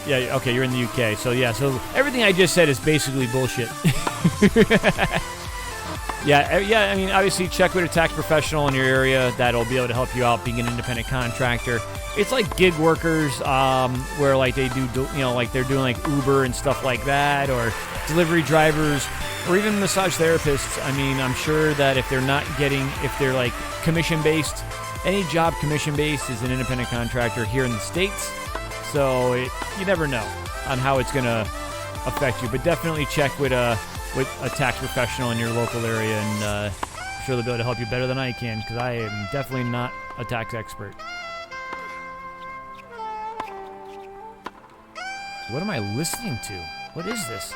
Yeah, okay, you're in the UK. So, yeah, so everything I just said is basically bullshit. Yeah, I mean, obviously check with a tax professional in your area that'll be able to help you out being an independent contractor. It's like gig workers where, like, they do, like, they're doing, like, Uber and stuff like that, or delivery drivers, or even massage therapists. I mean, I'm sure that if they're like commission-based, any job commission-based is an independent contractor here in the States. So you never know on how it's going to affect you. But definitely check with a tax professional in your local area, and I'm sure they'll be able to help you better than I can, because I am definitely not a tax expert. What am I listening to? What is this?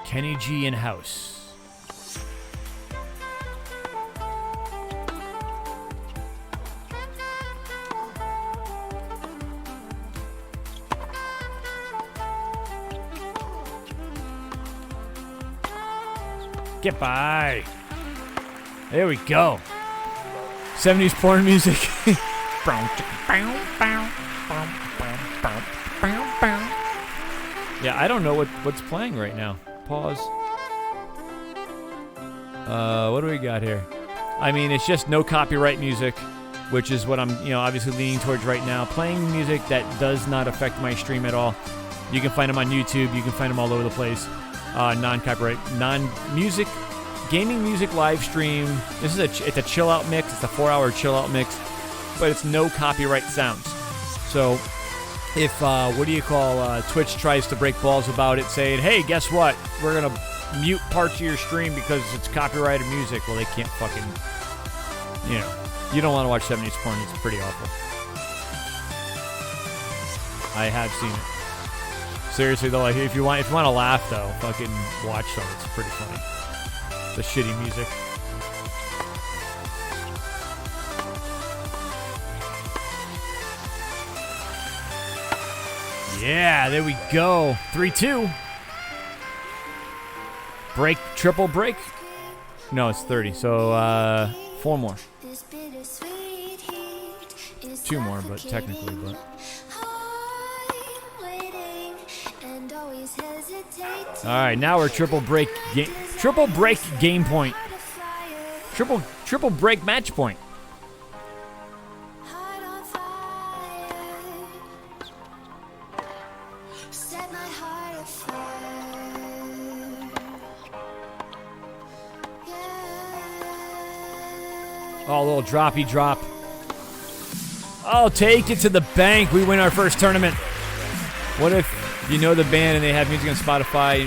Kenny G in house. Get by. There we go. 70s porn music. Yeah, I don't know what's playing right now. Pause. What do we got here? I mean, it's just no copyright music, which is what I'm, obviously leaning towards right now. Playing music that does not affect my stream at all. You can find them on YouTube. You can find them all over the place. Non-copyright, non-music, gaming music live stream. It's a chill out mix. It's a 4-hour chill out mix, but it's no copyright sounds. So if Twitch tries to break balls about it, saying, hey, guess what? We're gonna mute parts of your stream because it's copyrighted music. Well, they can't fucking, you don't want to watch 70s porn. It's pretty awful. I have seen it. Seriously though, like if you want to laugh though, fucking watch some. It's pretty funny. The shitty music. Yeah, there we go. 3-2. Break, triple break. No, it's 30. So 4 more. 2 more, but technically, but. All right, now we're triple break game point. Triple break match point. Oh, a little droppy drop. Oh, take it to the bank. We win our first tournament. What if you know the band and they have music on Spotify?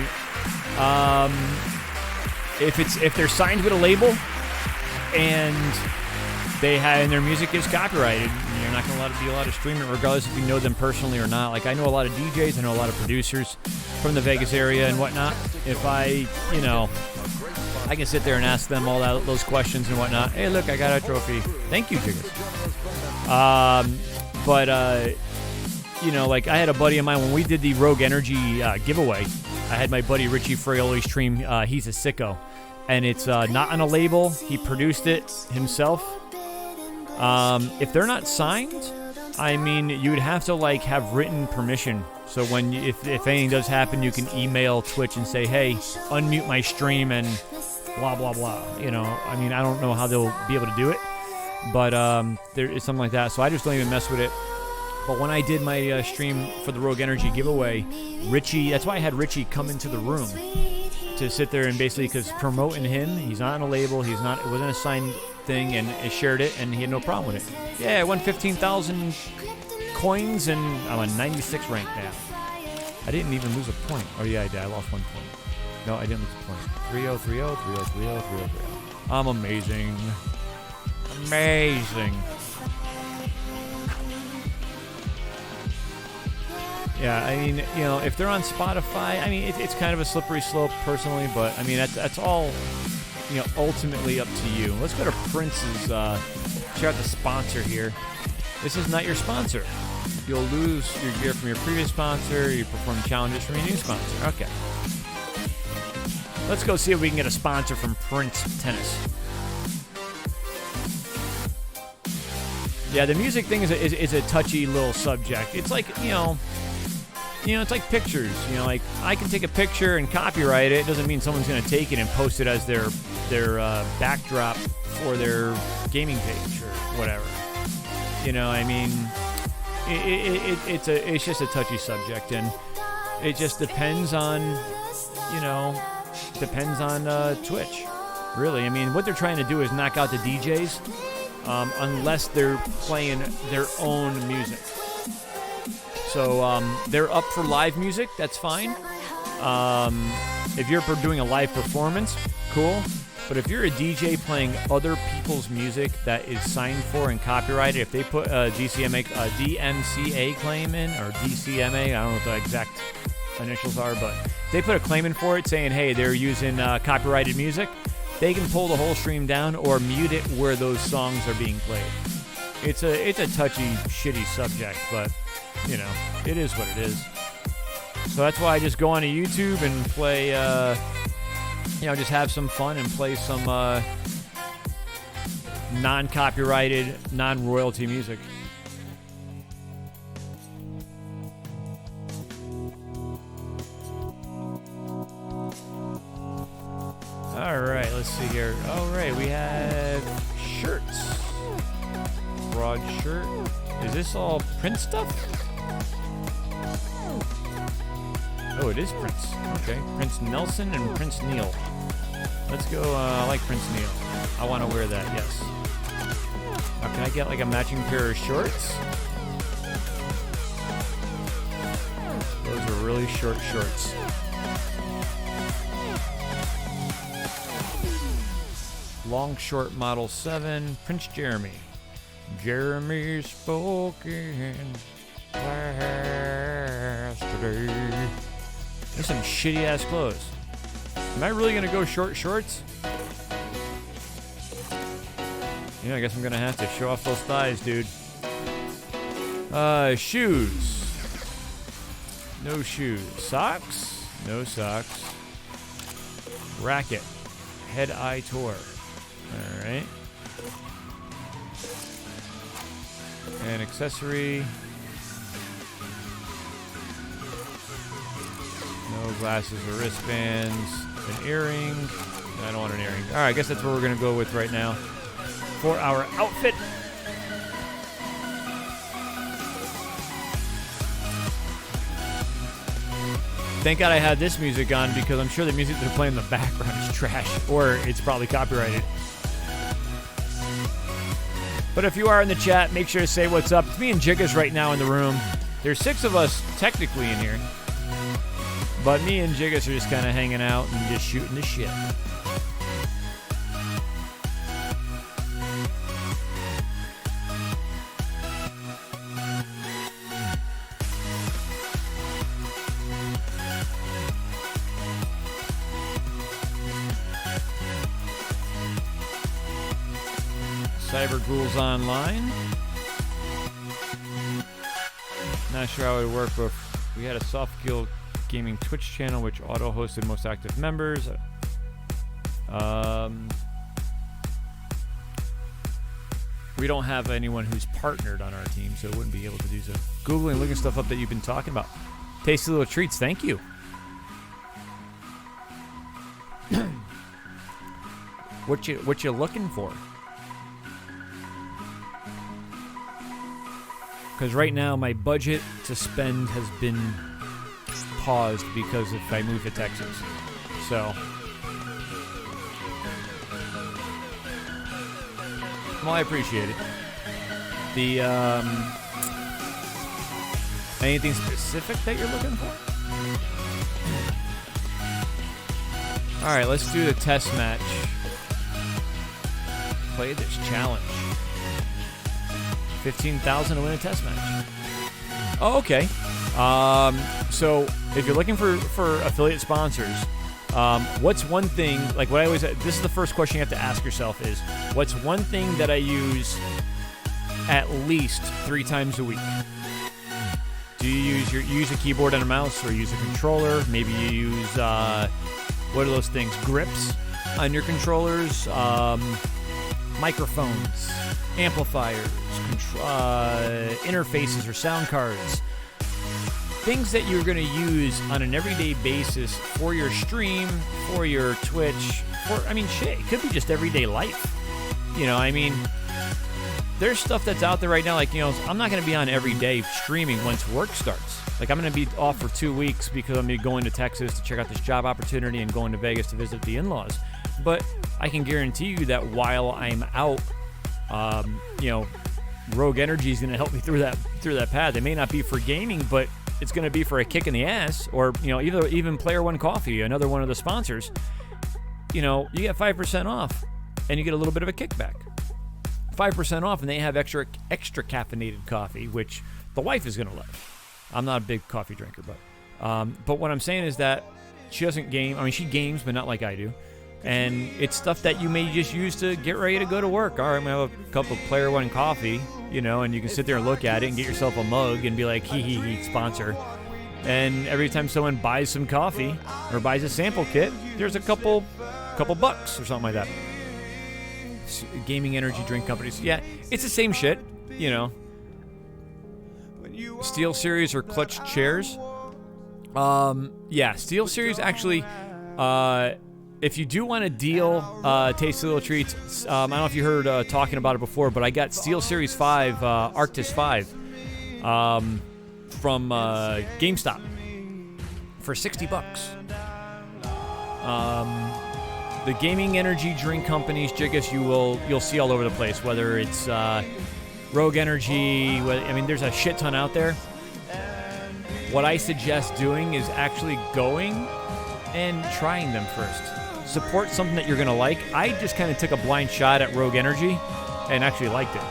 If they're signed with a label and their music is copyrighted, you're not going to be allowed to stream it, regardless if you know them personally or not. Like, I know a lot of DJs, I know a lot of producers from the Vegas area and whatnot. If I can sit there and ask them all those questions and whatnot. Hey, look, I got a trophy. Thank you, Jiggers. Like I had a buddy of mine when we did the Rogue Energy giveaway. I had my buddy Richie Fraioli stream. He's a sicko, and it's not on a label. He produced it himself. If they're not signed, I mean, you would have to have written permission. So if anything does happen, you can email Twitch and say, hey, unmute my stream and blah blah blah. I mean, I don't know how they'll be able to do it, but there is something like that. So I just don't even mess with it. But when I did my stream for the Rogue Energy giveaway, that's why I had Richie come into the room to sit there and basically, because promoting him, he's not on a label, it wasn't a signed thing, and I shared it, and he had no problem with it. Yeah, I won 15,000 coins, and I'm on 96 rank now. I didn't even lose a point. Oh yeah, I did. I lost 1 point. No, I didn't lose a point. 3-0, 3-0, 3-0, 3-0, 3-0, 3-0. I'm amazing. Amazing. Yeah, I mean, if they're on Spotify, I mean, it's kind of a slippery slope personally, but I mean, that's all, ultimately up to you. Let's go to Prince's, check out the sponsor here. This is not your sponsor. You'll lose your gear from your previous sponsor, you perform challenges from your new sponsor. Okay. Let's go see if we can get a sponsor from Prince Tennis. Yeah, the music thing is a touchy little subject. It's like, it's like pictures. Like I can take a picture and copyright it. It doesn't mean someone's going to take it and post it as their backdrop for their gaming page or whatever. I mean, it's just a touchy subject, and it just depends on depends on Twitch. Really, I mean, what they're trying to do is knock out the DJs, unless they're playing their own music. So they're up for live music. That's fine. If you're doing a live performance, cool. But if you're a DJ playing other people's music that is signed for and copyrighted, if they put a DMCA claim in, or DCMA, I don't know what the exact initials are, but they put a claim in for it saying, hey, they're using copyrighted music, they can pull the whole stream down or mute it where those songs are being played. It's a touchy, shitty subject, but, it is what it is. So that's why I just go onto YouTube and play, just have some fun and play some non-copyrighted, non-royalty music. All right, let's see here. All right, we have shirts. Broad shirt. Is this all Prince stuff? Oh, it is Prince. Okay, Prince Nelson and Prince Neil. Let's go. I like Prince Neil. I want to wear that. Yes. Now, can I get like a matching pair of shorts? Those are really short shorts. Long short model 7, Prince Jeremy. Jeremy spoken yesterday. There's some shitty ass clothes. Am I really gonna go short shorts? I guess I'm gonna have to show off those thighs, dude. Shoes. No shoes. Socks? No socks. Racket. Head Eye Tour. Alright. An accessory. No glasses or wristbands. An earring. I don't want an earring. Alright, I guess that's what we're going to go with right now for our outfit. Thank God I had this music on, because I'm sure the music they're playing in the background is trash, or it's probably copyrighted. But if you are in the chat, make sure to say what's up. It's me and Jiggas right now in the room. There's 6 of us technically in here, but me and Jiggas are just kind of hanging out and just shooting the shit. Cyber Ghouls Online. Not sure how it would work, but we had a Soft Guild Gaming Twitch channel which auto-hosted most active members. We don't have anyone who's partnered on our team, so it wouldn't be able to do so. Googling, looking stuff up that you've been talking about. Tasty little treats, thank you. What you looking for? Because right now my budget to spend has been paused because if I move to Texas. So, well, I appreciate it. The anything specific that you're looking for? All right, let's do the test match. Play this challenge. 15,000 to win a test match. Oh, okay. So if you're looking for affiliate sponsors, what's one thing, like what I always, this is the first question you have to ask yourself is, what's one thing that I use at least 3 times a week? Do you use a keyboard and a mouse, or use a controller? Maybe you use, what are those things? Grips on your controllers, microphones, amplifiers, interfaces or sound cards. Things that you're going to use on an everyday basis for your stream, for your Twitch, shit, it could be just everyday life. there's stuff that's out there right now. Like, I'm not going to be on every day streaming once work starts. Like, I'm going to be off for 2 weeks because I'm going to be going to Texas to check out this job opportunity and going to Vegas to visit the in-laws. But I can guarantee you that while I'm out, Rogue Energy is going to help me through that path. It may not be for gaming, but it's going to be for a kick in the ass, or even Player One Coffee, another one of the sponsors. You get 5% off, and you get a little bit of a kickback. 5% off, and they have extra caffeinated coffee, which the wife is going to love. I'm not a big coffee drinker, but what I'm saying is that she doesn't game. I mean, she games, but not like I do. And it's stuff that you may just use to get ready to go to work. All right, I'm going to have a cup of Player One coffee, and you can sit there and look at it and get yourself a mug and be like, hee, sponsor. And every time someone buys some coffee or buys a sample kit, there's a couple bucks or something like that. Gaming energy drink companies. Yeah, it's the same shit, Steel Series or Clutch chairs. Steel Series actually, if you do want a deal, Tasty Little Treats, I don't know if you heard talking about it before, but I got Steel Series 5, Arctis 5, from GameStop for $60. The gaming energy drink companies, Jiggus, you'll see all over the place, whether it's Rogue Energy. There's a shit ton out there. What I suggest doing is actually going and trying them first. Support something that you're going to like. I just kind of took a blind shot at Rogue Energy and actually liked it.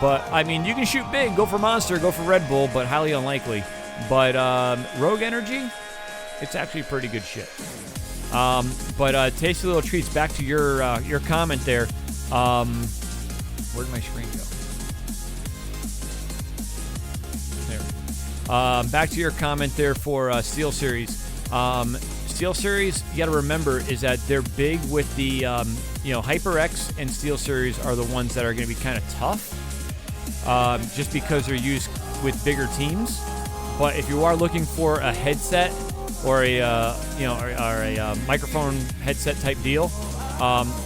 But, you can shoot big. Go for Monster, go for Red Bull, but highly unlikely. But Rogue Energy, it's actually pretty good shit. But Tasty Little Treats, back to your comment there. Where'd my screen go? There. Back to your comment there for Steel Series. Steel Series, you got to remember, is that they're big with the, HyperX and Steel Series are the ones that are going to be kind of tough, just because they're used with bigger teams. But if you are looking for a headset or a microphone headset type deal,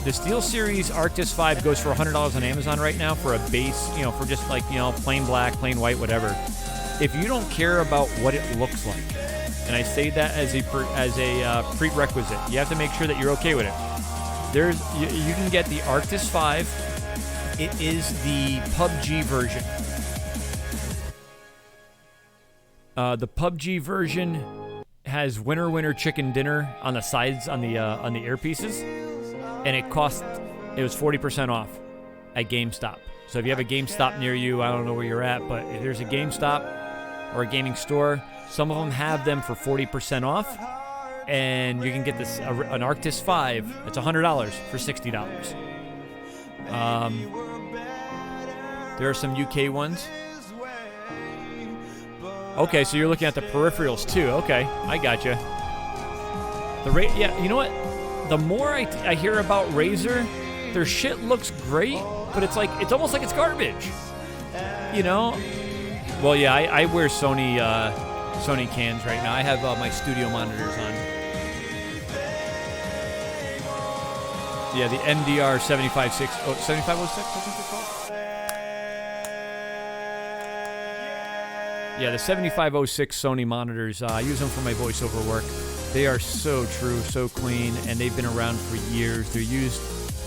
the Steel Series Arctis 5 goes for $100 on Amazon right now for a base, for just plain black, plain white, whatever. If you don't care about what it looks like, and I say that as a prerequisite, you have to make sure that you're okay with it. You can get the Arctis 5. It is the PUBG version. The PUBG version has Winner Chicken Dinner on the sides on the earpieces, and it was 40% off at GameStop. So if you have a GameStop near you, I don't know where you're at, but if there's a GameStop or a gaming store, some of them have them for 40% off, and you can get this an Arctis 5. It's $100 for $60. There are some UK ones. Okay, so you're looking at the peripherals too. Okay, I gotcha. You know what? The more I hear about Razer, their shit looks great, but it's almost like it's garbage. Well, yeah, I wear Sony cans right now. I have my studio monitors on. Yeah, the MDR 7506, 7506, I think it's called. Yeah, the 7506 Sony monitors, I use them for my voiceover work. They are so true, so clean, and they've been around for years. They're used,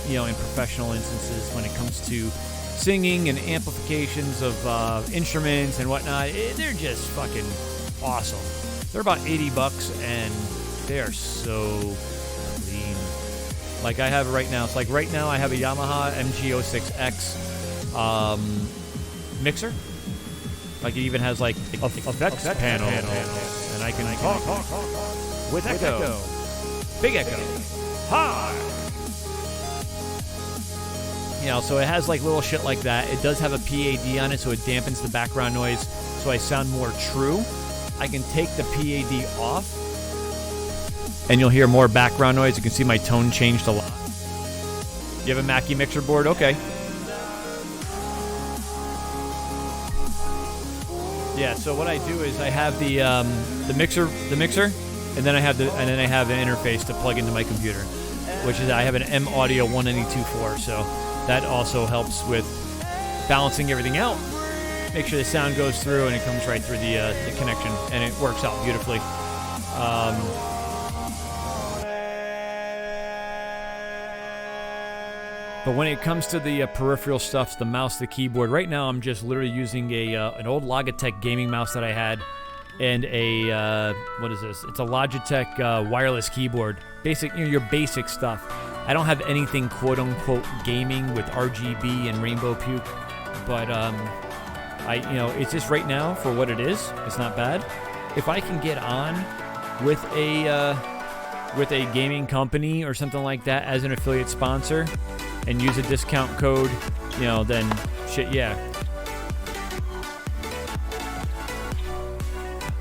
in professional instances when it comes to singing and amplifications of instruments and whatnot. They're just fucking awesome. They're about $80, and they are so clean. Like I have it right now. It's like right now I have a Yamaha MG06X mixer. Like it even has like effects panel, and I can talk with echo, big echo, high. So it has like little shit like that. It does have a PAD on it, so it dampens the background noise, so I sound more true. I can take the PAD off, and you'll hear more background noise. You can see my tone changed a lot. You have a Mackie mixer board? Okay. Yeah, so what I do is I have the mixer, and then I have an interface to plug into my computer, which is I have an M Audio 192.4, so that also helps with balancing everything out, make sure the sound goes through and it comes right through the connection, and it works out beautifully. But when it comes to the peripheral stuff, the mouse, the keyboard, right now I'm just literally using an old Logitech gaming mouse that I had, and what is this? It's a Logitech wireless keyboard. Basic, your basic stuff. I don't have anything quote-unquote gaming with RGB and Rainbow Puke, but it's just right now for what it is. It's not bad. If I can get on with a gaming company or something like that as an affiliate sponsor and use a discount code, then shit, yeah.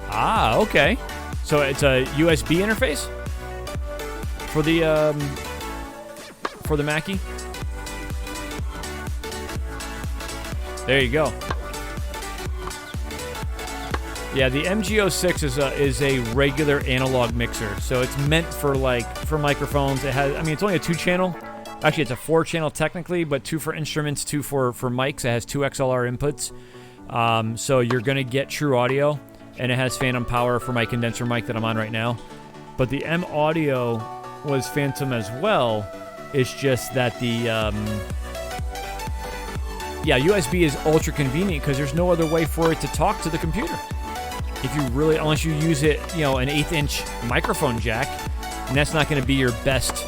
Ah, okay. So it's a USB interface for the Mackie. There you go. Yeah, the MG06 is a regular analog mixer, so it's meant for microphones. It has, it's only a 2-channel. Actually, it's a 4-channel technically, but 2 for instruments, 2 for mics. It has 2 XLR inputs, so you're gonna get true audio, and it has phantom power for my condenser mic that I'm on right now. But the M Audio was phantom as well. It's just that the USB is ultra convenient because there's no other way for it to talk to the computer. If you really, unless you use it, an 1/8-inch microphone jack, and that's not going to be your best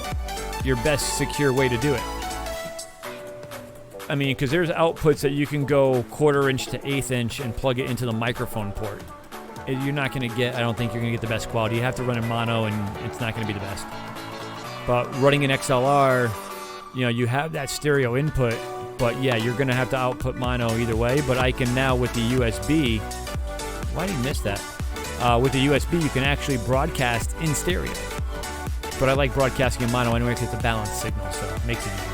secure way to do it. Because there's outputs that you can go 1/4-inch to 1/8-inch and plug it into the microphone port. You're not going to get, I don't think you're going to get the best quality. You have to run in mono, and it's not going to be the best. But running an XLR, you have that stereo input, but yeah, you're going to have to output mono either way. But I can now with the USB, why did you miss that? With the USB, you can actually broadcast in stereo. But I like broadcasting in mono anyway because it's a balanced signal, so it makes it easy.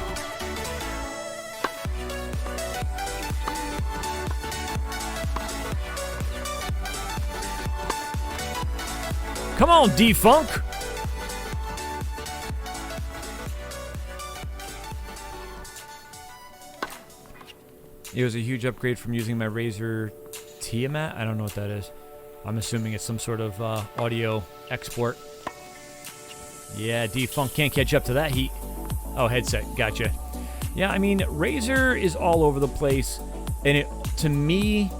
Come on, D-Funk! It was a huge upgrade from using my Razer Tiamat. I don't know what that is. I'm assuming it's some sort of audio export. Yeah, D-Funk can't catch up to that heat. Oh, headset. Gotcha. Yeah, Razer is all over the place. And to me,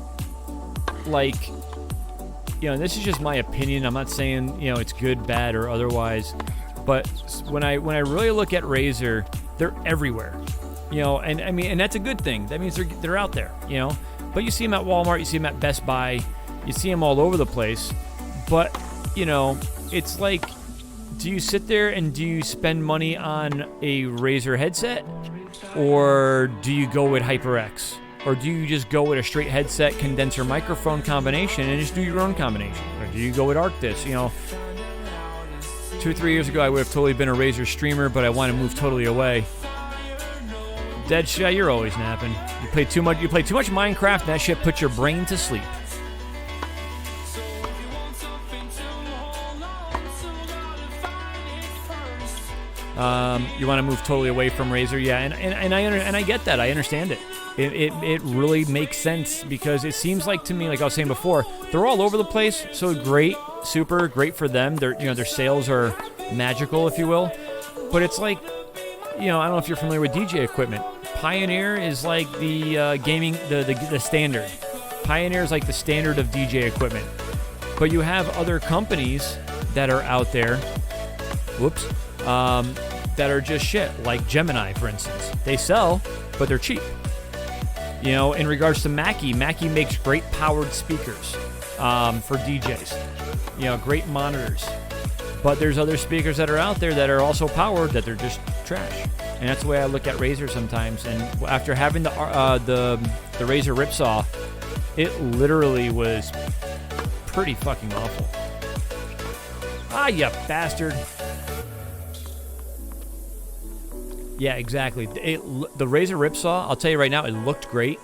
this is just my opinion. I'm not saying, it's good, bad, or otherwise. But when I really look at Razer, they're everywhere. And that's a good thing. That means they're out there, But you see them at Walmart, you see them at Best Buy, you see them all over the place. But, it's like, do you sit there and do you spend money on a Razer headset? Or do you go with HyperX? Or do you just go with a straight headset condenser microphone combination and just do your own combination? Or do you go with Arctis? 2 or 3 years ago, I would have totally been a Razer streamer, but I want to move totally away. Deadshot, you're always napping. You play too much Minecraft, and that shit puts your brain to sleep. You want to move totally away from Razer, yeah, and I get that. I understand it. It really makes sense because it seems like to me, like I was saying before, they're all over the place. So great, super great for them. Their sales are magical, if you will. But it's like, I don't know if you're familiar with DJ equipment. Pioneer is like the gaming, the standard. Pioneer is like the standard of DJ equipment. But you have other companies that are out there, that are just shit, like Gemini, for instance. They sell, but they're cheap. In regards to Mackie makes great powered speakers for DJs. Great monitors. But there's other speakers that are out there that are also powered that they're just trash. And that's the way I look at Razer sometimes. And after having the Razer Ripsaw, it literally was pretty fucking awful. Ah, you bastard. Yeah, exactly. The Razer Ripsaw, I'll tell you right now, it looked great.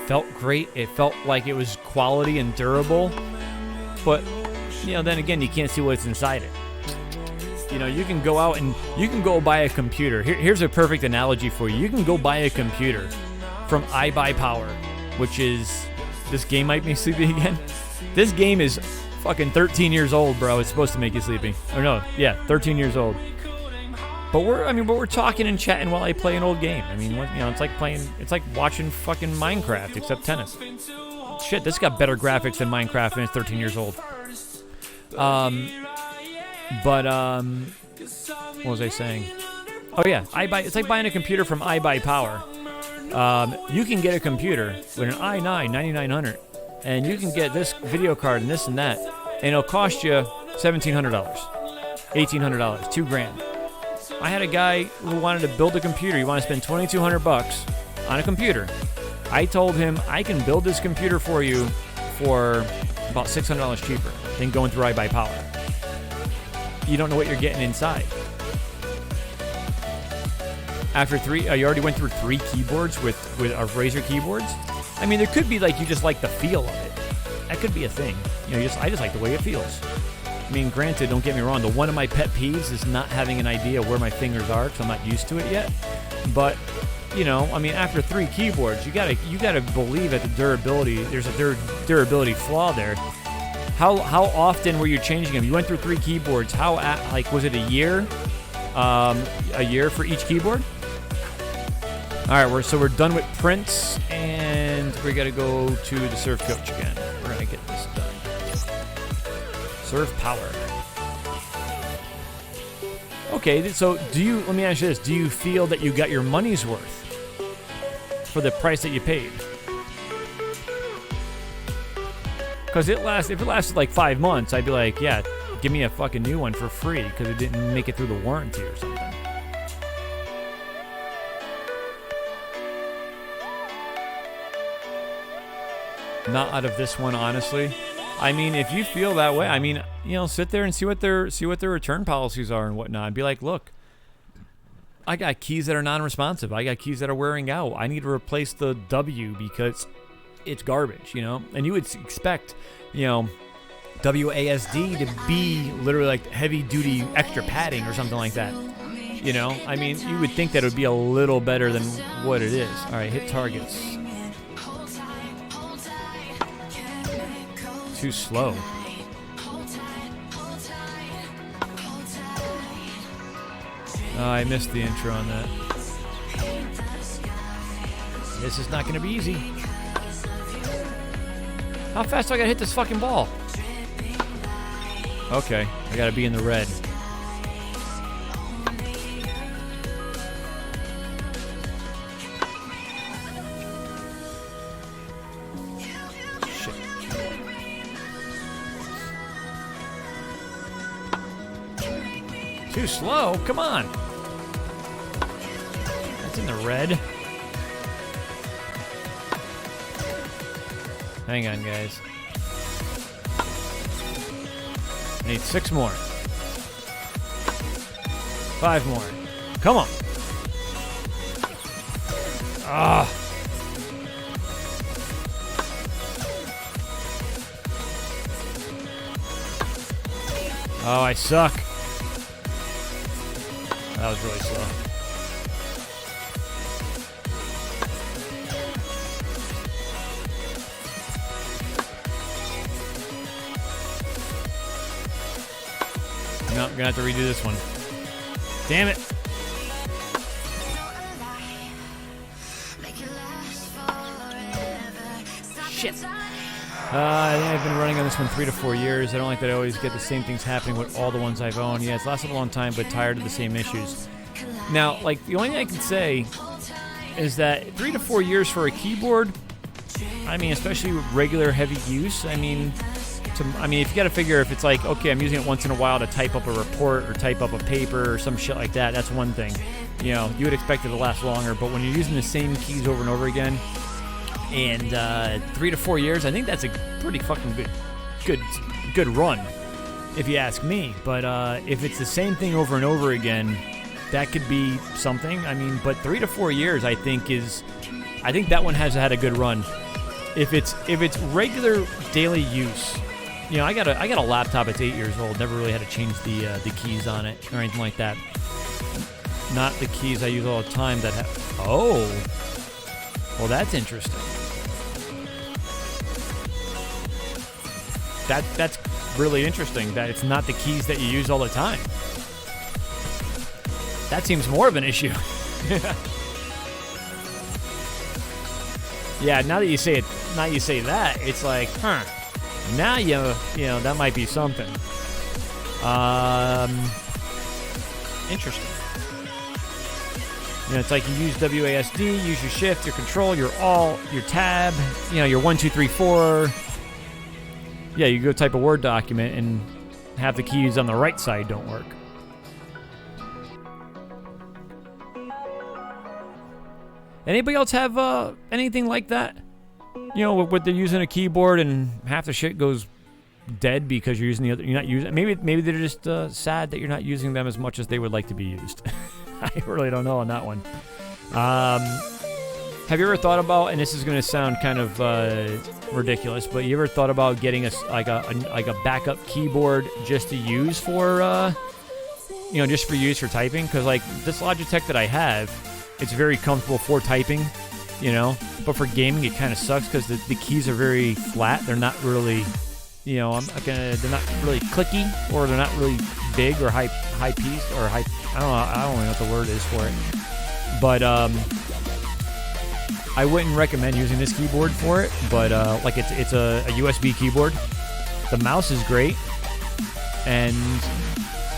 Felt great. It felt like it was quality and durable. But, then again, you can't see what's inside it. You can go out and you can go buy a computer. Here's a perfect analogy for you. You can go buy a computer from iBuyPower, which is, this game might make me sleepy again. This game is fucking 13 years old, bro. It's supposed to make you sleepy. Or no, yeah, 13 years old. But we're talking and chatting while I play an old game. I mean, it's like watching fucking Minecraft except tennis. Shit, this got better graphics than Minecraft and it's 13 years old. What was I saying? Oh yeah, it's like buying a computer from iBuyPower. You can get a computer with an i9 9900, and you can get this video card and this and that, and it'll cost you $1,700, $1,800, $2,000. I had a guy who wanted to build a computer. He wanted to spend $2,200 on a computer. I told him I can build this computer for you for about $600 cheaper than going through iBuyPower. You don't know what you're getting inside. After you already went through 3 keyboards with Razer keyboards. I mean, there could be like you just like the feel of it. That could be a thing. I just like the way it feels. I mean, granted, don't get me wrong. One of my pet peeves is not having an idea where my fingers are because I'm not used to it yet. But after 3 keyboards, you gotta believe at the durability. There's a durability flaw there. How often were you changing them? You went through 3 keyboards. Was it a year? A year for each keyboard? All right, we're done with Prince, and we got to go to the Surf Coach again. We're gonna get this done. Surf Power. Okay, so let me ask you this: do you feel that you got your money's worth for the price that you paid? Because if it lasted like 5 months, I'd be like, yeah, give me a fucking new one for free because it didn't make it through the warranty or something. Not out of this one, honestly. I mean, if you feel that way, sit there and see what their return policies are and whatnot. And be like, look, I got keys that are non-responsive. I got keys that are wearing out. I need to replace the W because it's garbage, And you would expect, WASD to be literally like heavy-duty extra padding or something like that. You would think that it would be a little better than what it is. All right, hit targets. Too slow. Oh, I missed the intro on that. This is not going to be easy. How fast do I got to hit this fucking ball? Okay, I got to be in the red. Too slow? Come on. That's in the red. Hang on, guys. I need 6 more. 5 more. Come on. Ah. Oh, I suck. That was really slow. Nope, I'm gonna have to redo this one. Damn it. Shit. I think I've been running on this one 3 to 4 years. I don't like that I always get the same things happening with all the ones I've owned. Yeah, it's lasted a long time, but tired of the same issues. Now, the only thing I can say is that 3 to 4 years for a keyboard, especially with regular heavy use, if you got to figure if it's like, okay, I'm using it once in a while to type up a report or type up a paper or some shit like that, that's one thing. You would expect it to last longer, but when you're using the same keys over and over again, and 3 to 4 years, I think that's a pretty fucking good run, if you ask me. But if it's the same thing over and over again, that could be something. But 3 to 4 years, I think that one has had a good run. If it's regular daily use, I got a laptop that's 8 years old. Never really had to change the keys on it or anything like that. Not the keys I use all the time that have. Oh. Well, that's interesting. That's really interesting that it's not the keys that you use all the time. That seems more of an issue. Yeah, now that you say it, now you say that, it's like, huh. Now you know that might be something. Interesting. You know, it's like you use WASD, use your shift, your control, your alt, your tab, you know, your 1, 2, 3, 4. Yeah, you go type a Word document and half the keys on the right side don't work. Anybody else have anything like that? You know, with they're using a keyboard and half the shit goes dead because you're using the other. You're not using. Maybe they're just sad that you're not using them as much as they would like to be used. I really don't know on that one. Have you ever thought about? And this is going to sound kind of ridiculous, but you ever thought about getting a backup keyboard just to use for just for use for typing? Because like this Logitech that I have, it's very comfortable for typing, you know. But for gaming, it kind of sucks because the keys are very flat. They're not really, they're not really clicky, or they're not really big or high piece or high. I don't know what the word is for it. But I wouldn't recommend using this keyboard for it. But like it's a USB keyboard. The mouse is great,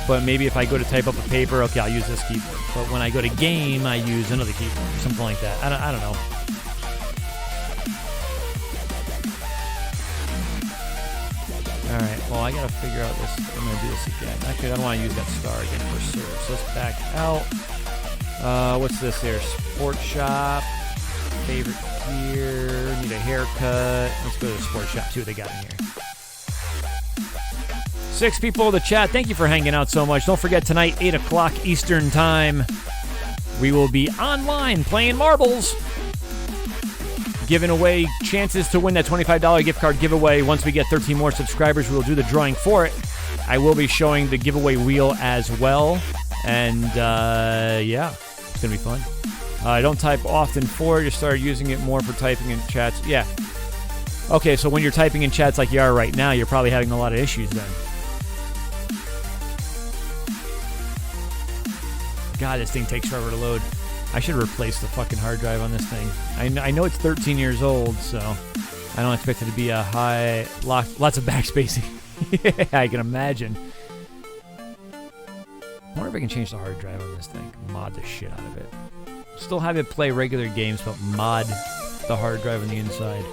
but maybe if I go to type up a paper, okay, I'll use this keyboard. But when I go to game, I use another keyboard, something like that. I don't know. All right, well, I got to figure out this. I'm going to do this again. Actually, I don't want to use that star again for serve. So let's back out. What's this here? Sports shop. Favorite gear. Need a haircut. Let's go to the sports shop, see what they got in here. 6 people in the chat. Thank you for hanging out so much. Don't forget, tonight, 8 o'clock Eastern Time, we will be online playing marbles, giving away chances to win that $25 gift card giveaway. Once we get 13 more subscribers, we will do the drawing for it. I will be showing the giveaway wheel as well. And, yeah, it's going to be fun. I don't type often for it. Just started using it more for typing in chats. Yeah. Okay, so when you're typing in chats like you are right now, you're probably having a lot of issues then. God, this thing takes forever to load. I should replace the fucking hard drive on this thing. I know it's 13 years old, so I don't expect it to be a high... Lots of backspacing. Yeah, I can imagine. I wonder if I can change the hard drive on this thing. Mod the shit out of it. Still have it play regular games, but mod the hard drive on the inside.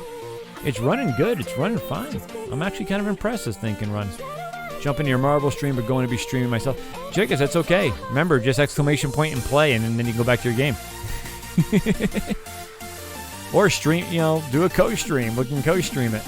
It's running good. It's running fine. I'm actually kind of impressed this thing can run. Jump into your Marvel stream, but going to be streaming myself. Chickas, that's okay. Remember, just exclamation point and play, and then you can go back to your game. Or stream, do a co-stream. We can co-stream it.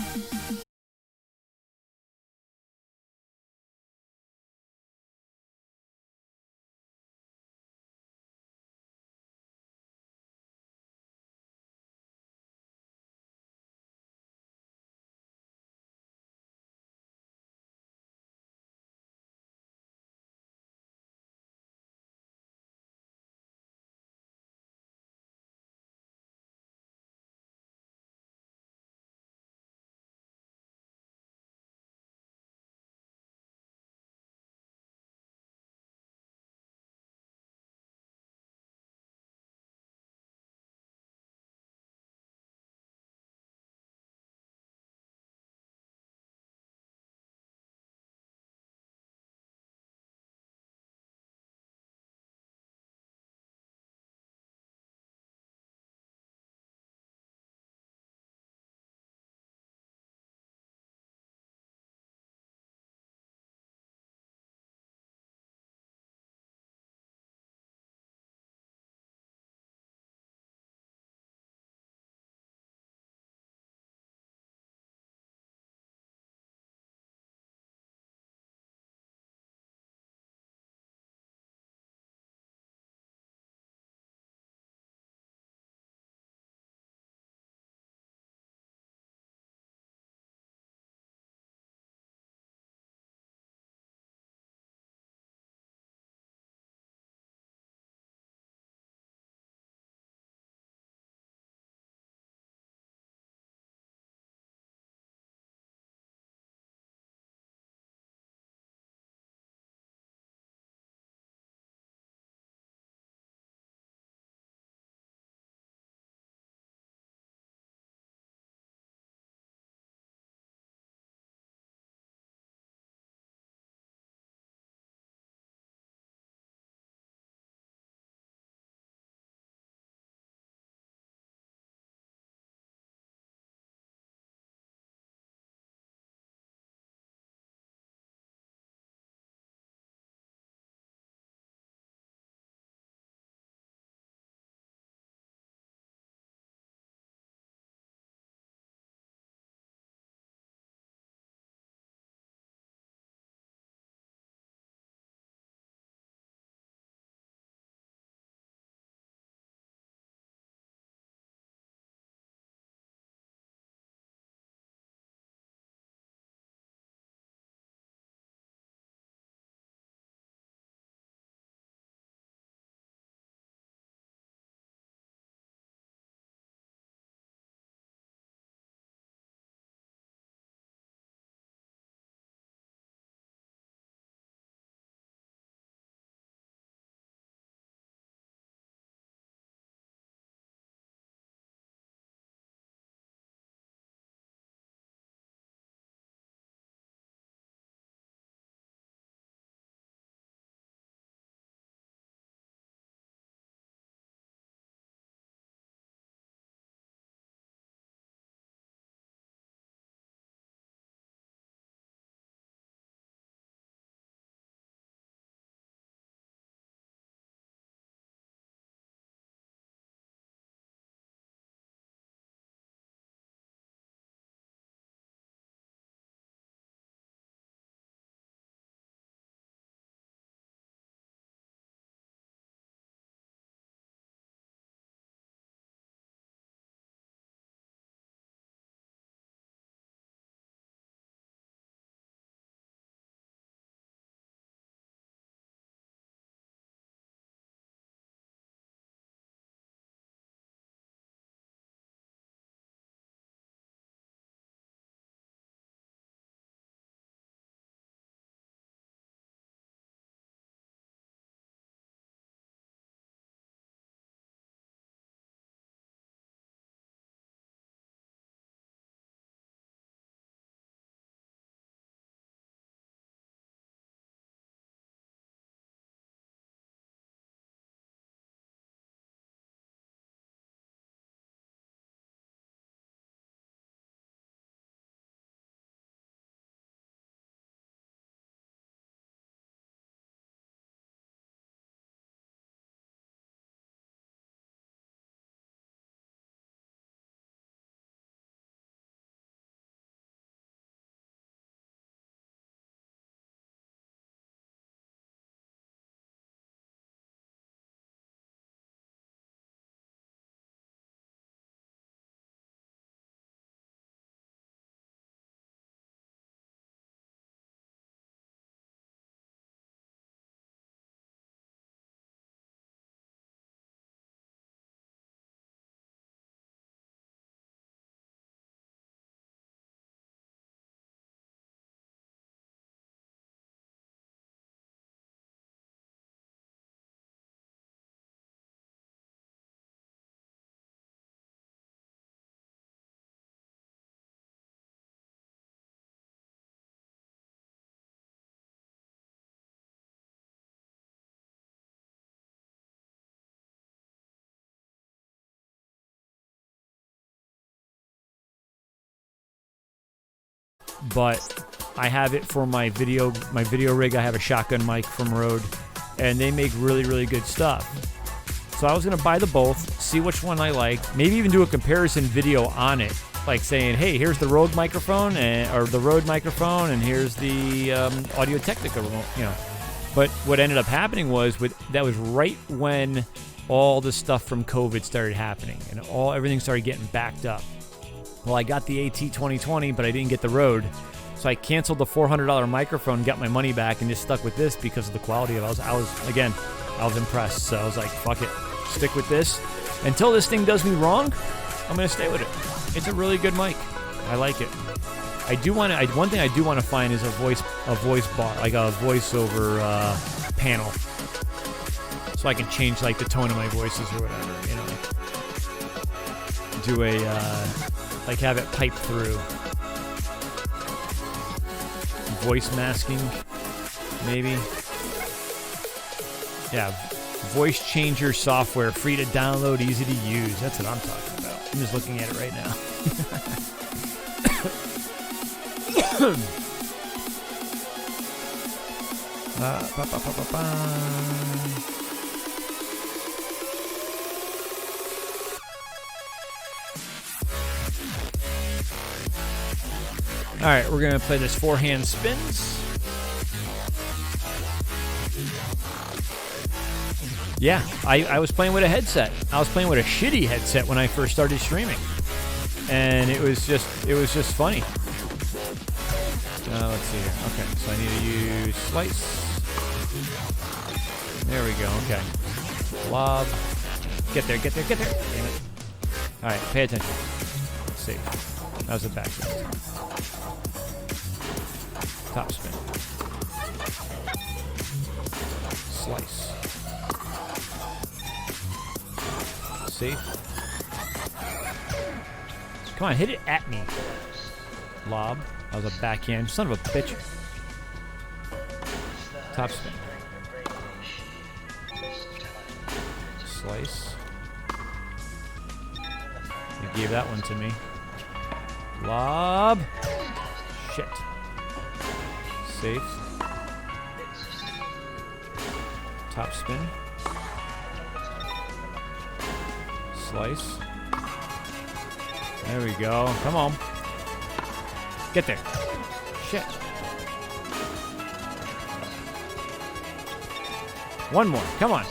but I have it for my video rig. I have a shotgun mic from Rode, and they make really, really good stuff. So I was going to buy the both, see which one I like, maybe even do a comparison video on it, like saying, hey, here's the Rode microphone, or the Rode microphone, and here's the Audio-Technica, you know. But what ended up happening was, that was right when all the stuff from COVID started happening, and everything started getting backed up. Well, I got the AT2020, but I didn't get the Rode. So I canceled the $400 microphone, got my money back, and just stuck with this because of the quality of it. I was impressed. So I was like, fuck it. Stick with this. Until this thing does me wrong, I'm going to stay with it. It's a really good mic. I like it. One thing I do want to find is a voice bar, like a voiceover panel. So I can change like the tone of my voices or whatever, you know. Do like have it pipe through. Voice masking, maybe. Yeah, voice changer software, free to download, easy to use. That's what I'm talking about. I'm just looking at it right now. All right, we're going to play this forehand spins. Yeah, I was playing with a headset. I was playing with a shitty headset when I first started streaming. And it was just funny. Let's see here. Okay, so I need to use slice. There we go, okay. Lob. Get there. Damn it. All right, pay attention. Safe. That was the back spin. Top spin. Slice. Safe. Come on, hit it at me. Lob. That was a backhand. Son of a bitch. Top spin. Slice. You gave that one to me. Lob. Shit. Safe. Top spin. Slice. There we go. Come on. Get there. Shit. One more. Come on.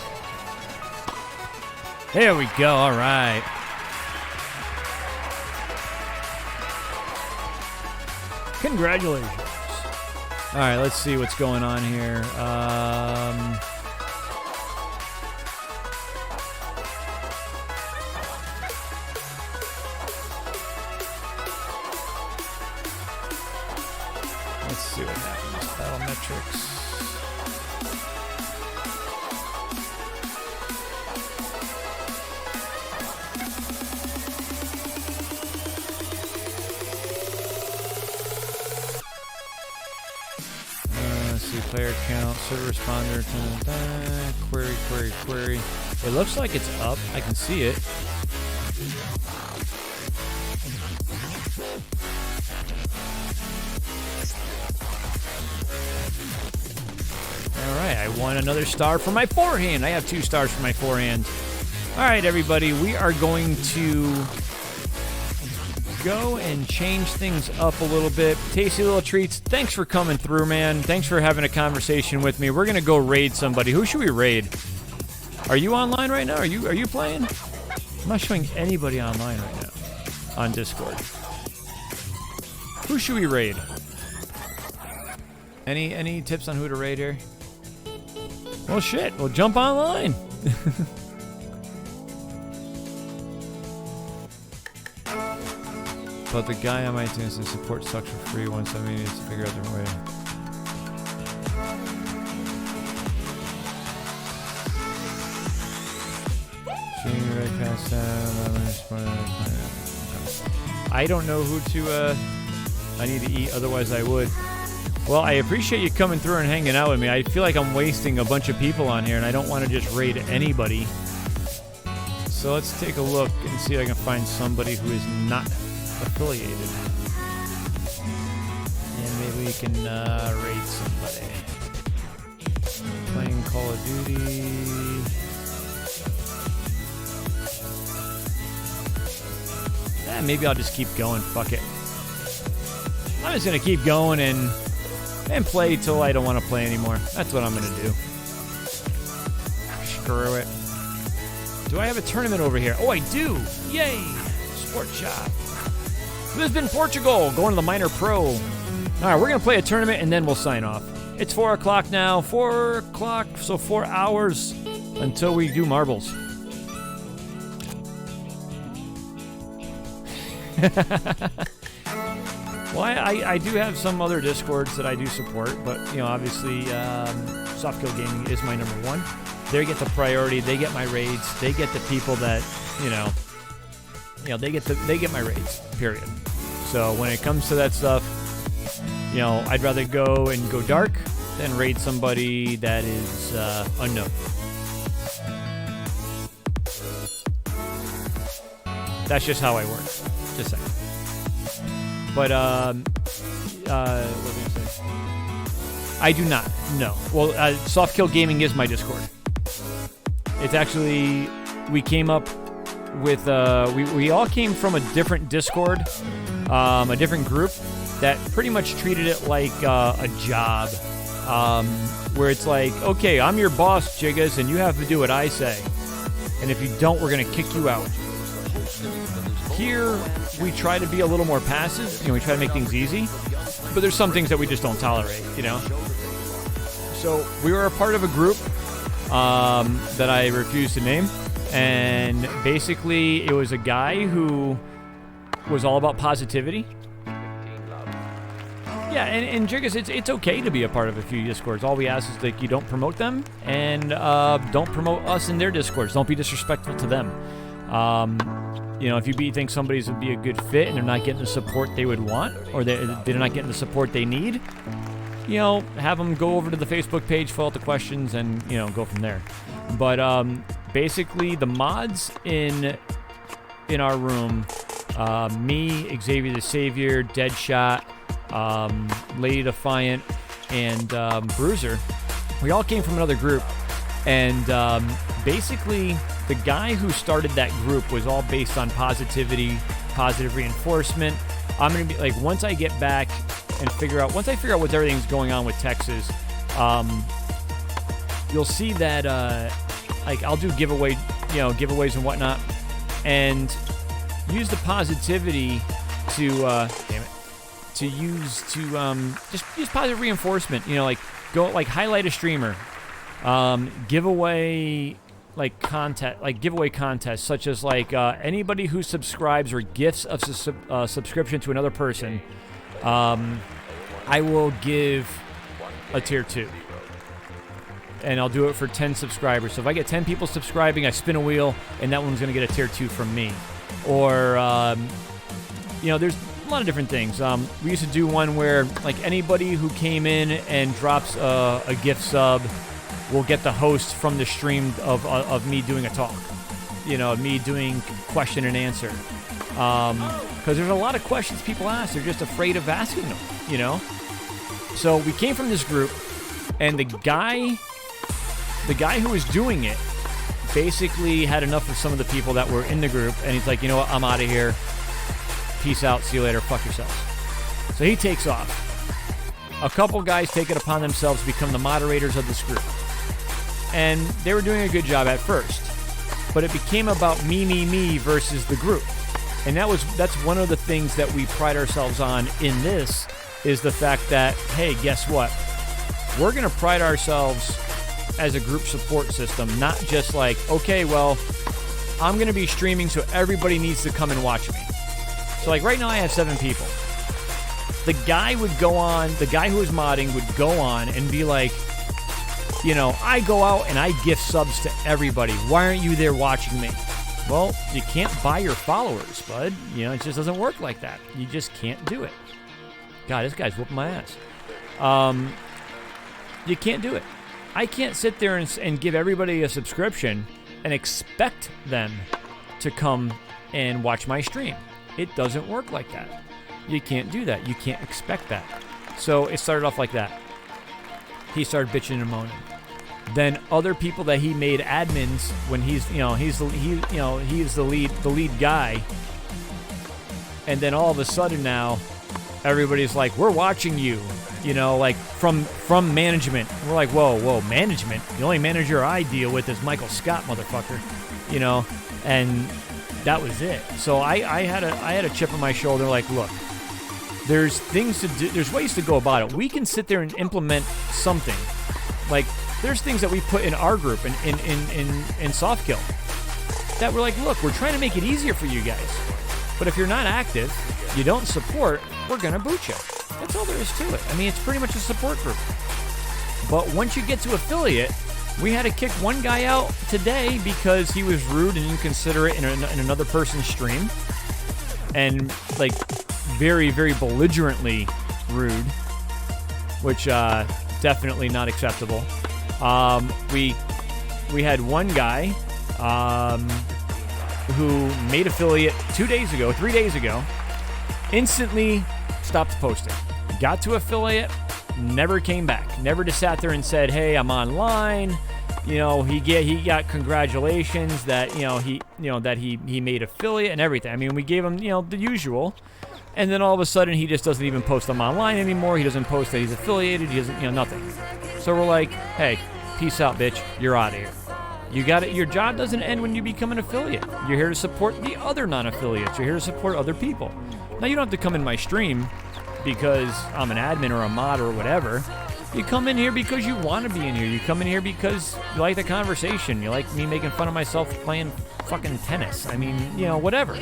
There we go. All right. Congratulations. All right, let's see what's going on here. Let's see what happens. Battlemetrics. Player count, server responder, query. It looks like it's up. I can see it. All right, I won another star for my forehand. I have 2 stars for my forehand. All right, everybody, we are going to go and change things up a little bit. Tasty Little Treats, thanks for coming through, man. Thanks for having a conversation with me. We're gonna go raid somebody. Who should we raid? Are you online right now? Are you playing? I'm not showing anybody online right now on Discord. Who should we raid? Any tips on who to raid here? Well, shit. Well, jump online. But the guy on my team says support sucks for free once I needs to figure out their way. I don't know who to I need to eat, otherwise I would. Well, I appreciate you coming through and hanging out with me. I feel like I'm wasting a bunch of people on here and I don't want to just raid anybody. So let's take a look and see if I can find somebody who is not affiliated. can raid somebody. Playing Call of Duty. Maybe I'll just keep going. Fuck it. I'm just gonna keep going and play till I don't want to play anymore. That's what I'm gonna do. Screw it. Do I have a tournament over here? Oh, I do. Yay! Sport shop. Lisbon, Portugal. Going to the Minor Pro. All right, we're gonna play a tournament and then we'll sign off. It's 4 o'clock now. 4 o'clock, so 4 hours until we do marbles. Well, I do have some other Discords that I do support, but, you know, obviously, Softkill Gaming is my number one. They get the priority. They get my raids. They get the people that, you know, they get my raids, period. So when it comes to that stuff, you know, I'd rather go dark than raid somebody that is unknown. That's just how I work. Just saying. But, what was I going to say? I do not, no. Well, Softkill Gaming is my Discord. It's actually, we came up with, we all came from a different Discord, a different group that pretty much treated it like a job, where it's like, okay, I'm your boss, Jiggas, and you have to do what I say. And if you don't, we're going to kick you out. Here, we try to be a little more passive. You know, we try to make things easy. But there's some things that we just don't tolerate, you know? So, we were a part of a group that I refuse to name. And basically, it was a guy who was all about positivity. Yeah, and Jiggas, it's okay to be a part of a few Discords. All we ask is that you don't promote them, and don't promote us in their Discords. Don't be disrespectful to them. You know, if you think somebody's would be a good fit and they're not getting the support they would want, or they're not getting the support they need, you know, have them go over to the Facebook page, fill out the questions, and, you know, go from there. But basically, the mods in our room, me, Xavier the Savior, Deadshot, Lady Defiant, and Bruiser, we all came from another group, and basically the guy who started that group was all based on positivity, positive reinforcement. I'm gonna be like, once I get back and figure out what everything's going on with Texas, you'll see that like I'll do giveaways and whatnot, and use the positivity to just use positive reinforcement. You know, like go like highlight a streamer, giveaway contests such as like anybody who subscribes or gifts a subscription to another person, I will give a tier 2. And I'll do it for 10 subscribers. So if I get 10 people subscribing, I spin a wheel, and that one's going to get a tier 2 from me. Or, you know, there's a lot of different things. We used to do one where, like, anybody who came in and drops a gift sub will get the host from the stream of me doing a talk. You know, me doing question and answer. Because there's a lot of questions people ask. They're just afraid of asking them, you know? So we came from this group, and the guy who was doing it basically had enough of some of the people that were in the group, and he's like, you know what, I'm out of here. Peace out, see you later, fuck yourselves. So he takes off. A couple guys take it upon themselves to become the moderators of this group. And they were doing a good job at first. But it became about me versus the group. And that's one of the things that we pride ourselves on in this, is the fact that, hey, guess what? We're going to pride ourselves as a group support system, not just like, okay, well, I'm going to be streaming, so everybody needs to come and watch me. So like right now I have 7 people. The guy who was modding would go on and be like, you know, I go out and I gift subs to everybody. Why aren't you there watching me? Well, you can't buy your followers, bud. You know, it just doesn't work like that. You just can't do it. God, this guy's whooping my ass. You can't do it. I can't sit there and give everybody a subscription and expect them to come and watch my stream. It doesn't work like that. You can't do that. You can't expect that. So it started off like that. He started bitching and moaning. Then other people that he made admins when he's the lead guy. And then all of a sudden now, everybody's like, we're watching you, like from management. We're like, whoa, management? The only manager I deal with is Michael Scott, motherfucker, and that was it. So I had a chip on my shoulder, like, look, there's things to do, there's ways to go about it. We can sit there and implement something. Like, there's things that we put in our group in Softkill that we're like, look, we're trying to make it easier for you guys. But if you're not active, you don't support, we're going to boot you. That's all there is to it. I mean, it's pretty much a support group. But once you get to affiliate, we had to kick one guy out today because he was rude and inconsiderate in another person's stream. And, like, very, very belligerently rude, which definitely not acceptable. We had one guy who made affiliate 3 days ago, instantly stopped posting. Got to affiliate, never came back. Never just sat there and said, hey, I'm online. He got congratulations that, that he made affiliate and everything. I mean, we gave him, the usual. And then all of a sudden, he just doesn't even post them online anymore. He doesn't post that he's affiliated. He doesn't, nothing. So we're like, hey, peace out, bitch. You're out of here. You got it. Your job doesn't end when you become an affiliate. You're here to support the other non-affiliates. You're here to support other people. Now, you don't have to come in my stream because I'm an admin or a mod or whatever. You come in here because you want to be in here. You come in here because you like the conversation. You like me making fun of myself playing fucking tennis. I mean, whatever.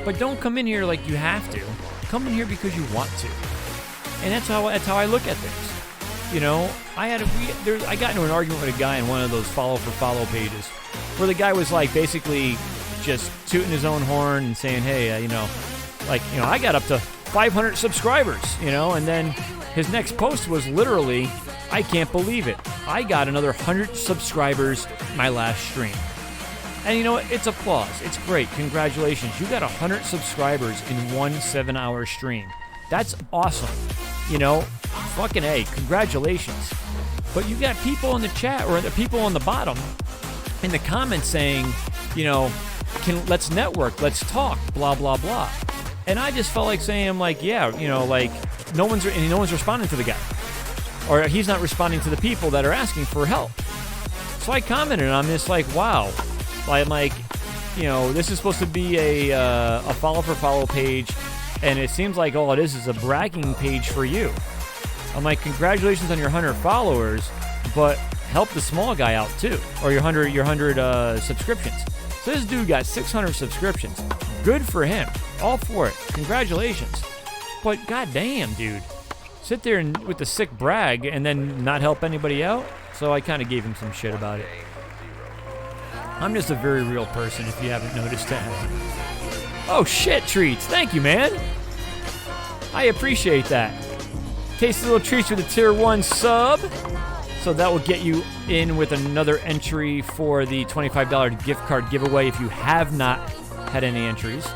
But don't come in here like you have to. Come in here because you want to. And that's how I look at things. I got into an argument with a guy in one of those follow for follow pages where the guy was like basically just tooting his own horn and saying, hey, I got up to 500 subscribers, and then his next post was literally, I can't believe it. I got another 100 subscribers my last stream. And it's applause. It's great. Congratulations. You got 100 subscribers in one 7-hour stream. That's awesome. Fucking A. Congratulations. But you got people in the chat or the people on the bottom in the comments saying, let's network, let's talk, blah, blah, blah. And I just felt like saying, like, yeah, no one's responding to the guy. Or he's not responding to the people that are asking for help. So I commented on this like, wow. I'm like, this is supposed to be a follow for follow page, and it seems like all it is a bragging page for you. I'm like, congratulations on your 100 followers, but help the small guy out too, or your 100 subscriptions. So this dude got 600 subscriptions. Good for him. All for it. Congratulations. But goddamn, dude, sit there with the sick brag and then not help anybody out. So I kind of gave him some shit about it. I'm just a very real person, if you haven't noticed that. Oh, shit, treats. Thank you, man. I appreciate that. Tasty little treats with a tier 1 sub. So that will get you in with another entry for the $25 gift card giveaway if you have not had any entries.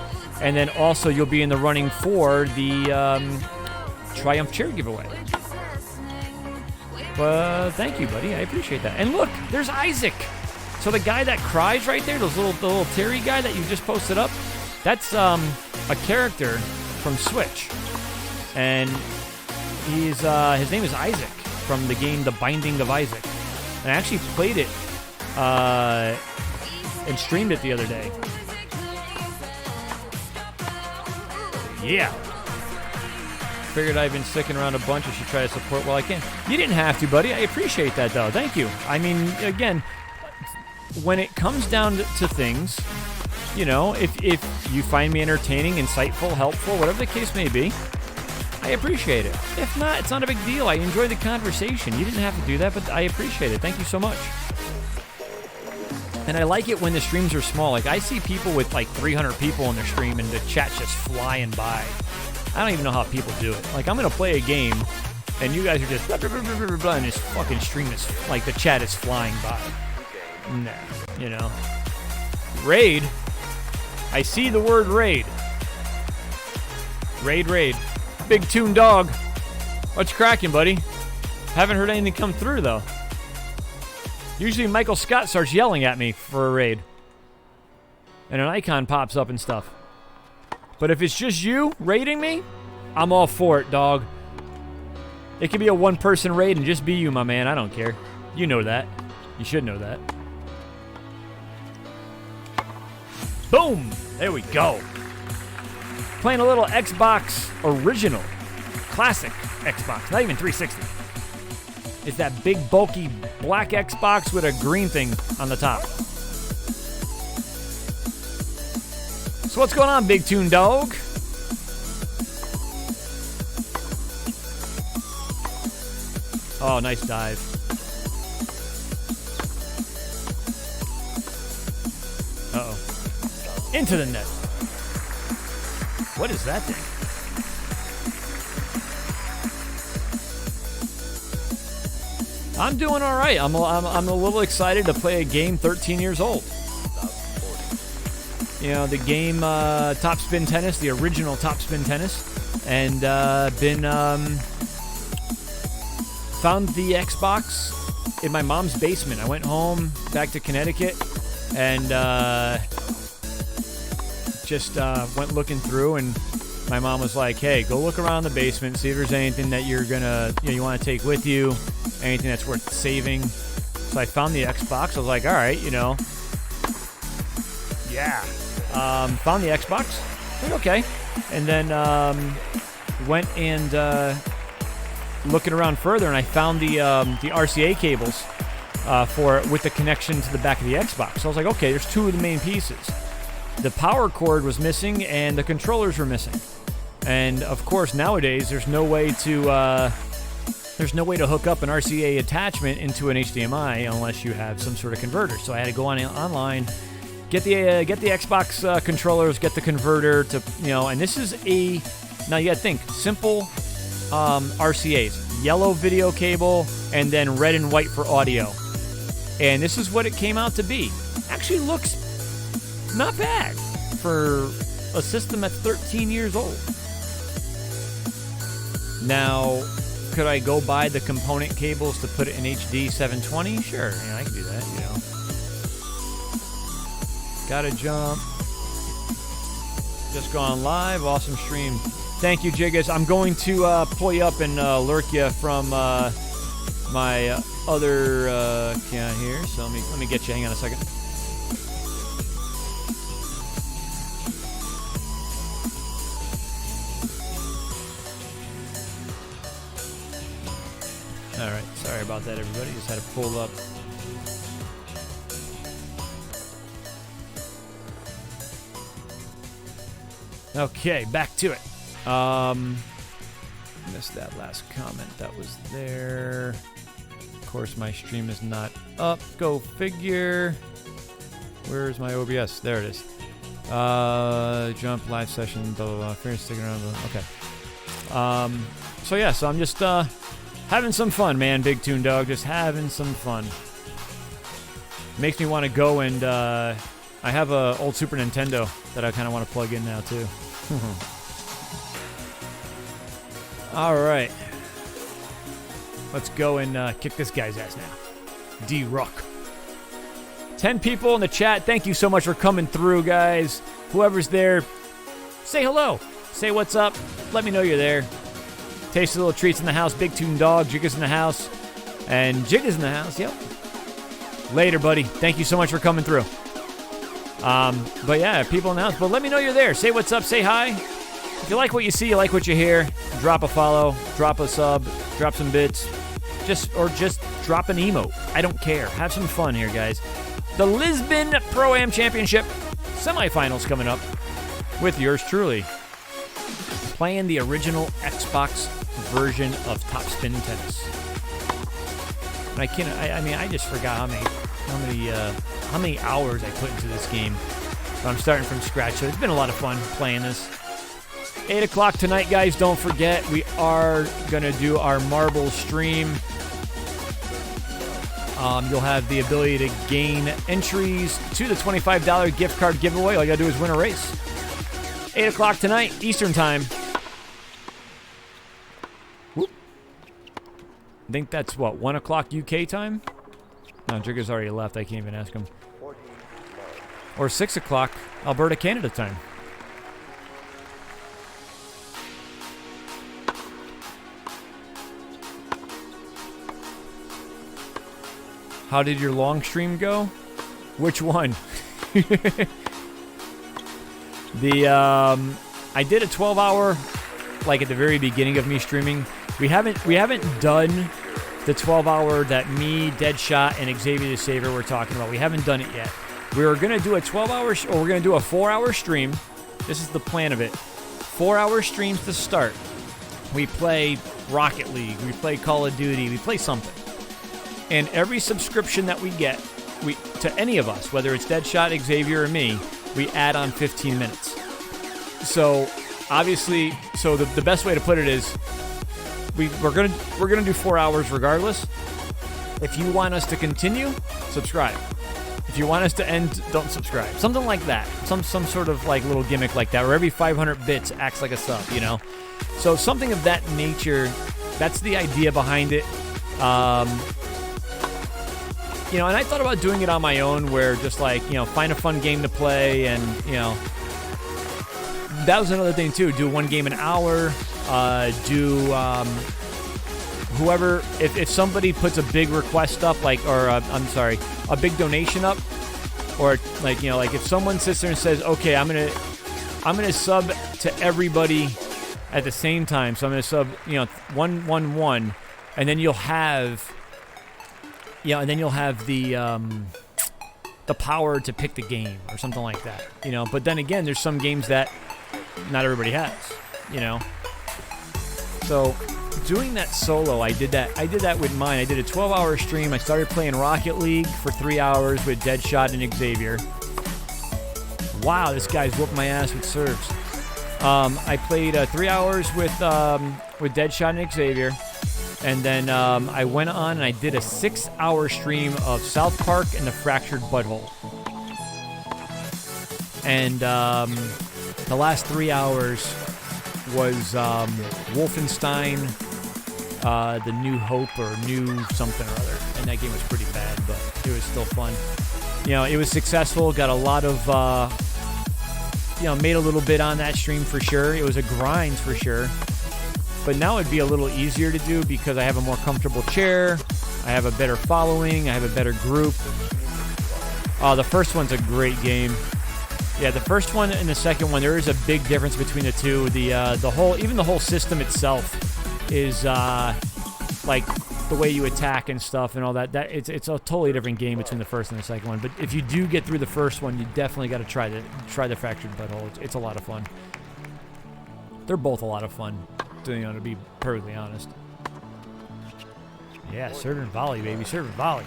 And then also you'll be in the running for the Triumph chair giveaway. But thank you, buddy. I appreciate that. And look, there's Isaac. So the guy that cries right there, the little Terry guy that you just posted up, that's a character from Switch, and his name is Isaac from the game The Binding of Isaac. And I actually played it and streamed it the other day. Yeah. Figured I've been sticking around a bunch. I should try to support while I can. You didn't have to, buddy. I appreciate that, though. Thank you. I mean, again, when it comes down to things, if you find me entertaining, insightful, helpful, whatever the case may be, I appreciate it. If not, it's not a big deal. I enjoy the conversation. You didn't have to do that, but I appreciate it. Thank you so much. And I like it when the streams are small. Like, I see people with like 300 people on their stream and the chat's just flying by. I don't even know how people do it. Like, I'm going to play a game and you guys are just blah, blah, blah, blah, blah, blah, and this fucking stream is like the chat is flying by. Nah, Raid. I see the word raid. Raid. Big Toon Dog. What's cracking, buddy? Haven't heard anything come through, though. Usually Michael Scott starts yelling at me for a raid. And an icon pops up and stuff. But if it's just you raiding me, I'm all for it, dog. It could be a one-person raid and just be you, my man. I don't care. You know that. You should know that. Boom! There we go. Playing a little Xbox original. Classic Xbox. Not even 360. It's that big, bulky black Xbox with a green thing on the top. So what's going on, Big Toon Dog? Oh, nice dive. Uh-oh. Into the net. What is that thing? I'm doing all right. I'm a little excited to play a game 13 years old. You know, the game Top Spin Tennis, the original Top Spin Tennis, and found the Xbox in my mom's basement. I went home back to Connecticut and just went looking through, and my mom was like, "Hey, go look around the basement, see if there's anything that you want to take with you, anything that's worth saving." So I found the Xbox. I was like, "All right, yeah." Found the Xbox. Like, okay, and then went and looking around further, and I found the RCA cables for it with the connection to the back of the Xbox. So I was like, okay, there's two of the main pieces. The power cord was missing, and the controllers were missing. And of course, nowadays there's no way to hook up an RCA attachment into an HDMI unless you have some sort of converter. So I had to go online. Get the Xbox controllers, get the converter to, and this is now you gotta think, simple RCAs, yellow video cable, and then red and white for audio. And this is what it came out to be. Actually looks not bad for a system that's 13 years old. Now, could I go buy the component cables to put it in HD 720? Sure, I can do that, Gotta jump. Just gone live. Awesome stream. Thank you, Jiggas. I'm going to pull you up and lurk you from my other account here. So let me get you. Hang on a second. All right. Sorry about that, everybody. Just had to pull up. Okay, back to it. Missed that last comment that was there. Of course, my stream is not up. Go figure. Where's my OBS? There it is. Jump live session. Blah blah blah. Finish sticking around. Okay. So yeah. So I'm just having some fun, man. Big Toon Dog. Just having some fun. Makes me want to go and. I have a old Super Nintendo that I kind of want to plug in now too. All right, let's go and kick this guy's ass now. D-Rock. 10 people in the chat. Thank you so much for coming through, guys. Whoever's there, say hello. Say what's up. Let me know you're there. Taste the little treats in the house. Big Toon Dog. Jigga's in the house. And Jigga's in the house. Yep. Later, buddy. Thank you so much for coming through. But yeah, people in the house. But let me know you're there. Say what's up. Say hi. If you like what you see, you like what you hear, drop a follow, drop a sub, drop some bits, just drop an emote. I don't care. Have some fun here, guys. The Lisbon Pro-Am Championship semifinals coming up with yours truly, playing the original Xbox version of Top Spin Tennis. And I just forgot how many hours I put into this game. So I'm starting from scratch. So it's been a lot of fun playing this. 8 o'clock tonight, guys. Don't forget, we are going to do our marble stream. You'll have the ability to gain entries to the $25 gift card giveaway. All you got to do is win a race. 8 o'clock tonight, Eastern Time. Whoop. I think that's what, 1 o'clock UK time? No, Jigger's already left. I can't even ask him. Or 6 o'clock Alberta, Canada time. How did your long stream go? Which one? I did a 12-hour, like at the very beginning of me streaming. We haven't done the 12-hour that me, Deadshot, and Xavier the Saver were talking about. We haven't done it yet. We were gonna do a 12-hour, or we're gonna do a 4-hour stream. This is the plan of it. 4-hour streams to start. We play Rocket League. We play Call of Duty. We play something. And every subscription that we get, to any of us, whether it's Deadshot, Xavier, or me, we add on 15 minutes. So obviously, the best way to put it is, we're gonna do 4 hours regardless. If you want us to continue, subscribe. If you want us to end, don't subscribe. Something like that. Some sort of like little gimmick like that, where every 500 bits acts like a sub, you know? So something of that nature. That's the idea behind it. You know, and I thought about doing it on my own, where just like, you know, find a fun game to play, and, you know, that was another thing too. Do one game an hour. Whoever, if somebody puts a big request up, like, or a big donation up, or like, you know, like if someone sits there and says, okay, I'm gonna sub to everybody at the same time, so I'm gonna sub, you know, 111, and then you'll have, the power to pick the game or something like that, you know. But then again, there's some games that not everybody has, you know. So doing that solo, I did that with mine. I did a 12-hour stream. I started playing Rocket League for 3 hours with Deadshot and Xavier. Wow, this guy's whooping my ass with serves. I played 3 hours with Deadshot and Xavier, and then I went on and I did a 6-hour stream of South Park and the Fractured Butthole. And the last 3 hours was Wolfenstein, The New Hope, or New something or other. And that game was pretty bad, but it was still fun. You know, it was successful. Got a lot of, made a little bit on that stream for sure. It was a grind for sure. But now it'd be a little easier to do because I have a more comfortable chair. I have a better following. I have a better group. The first one's a great game. Yeah, the first one and the second one, there is a big difference between the two. The whole system itself is like the way you attack and stuff and all that. It's a totally different game between the first and the second one. But if you do get through the first one, you definitely got to try the Fractured Butthole. It's a lot of fun. They're both a lot of fun, to be perfectly honest. Yeah, serve and volley, baby, serve and volley.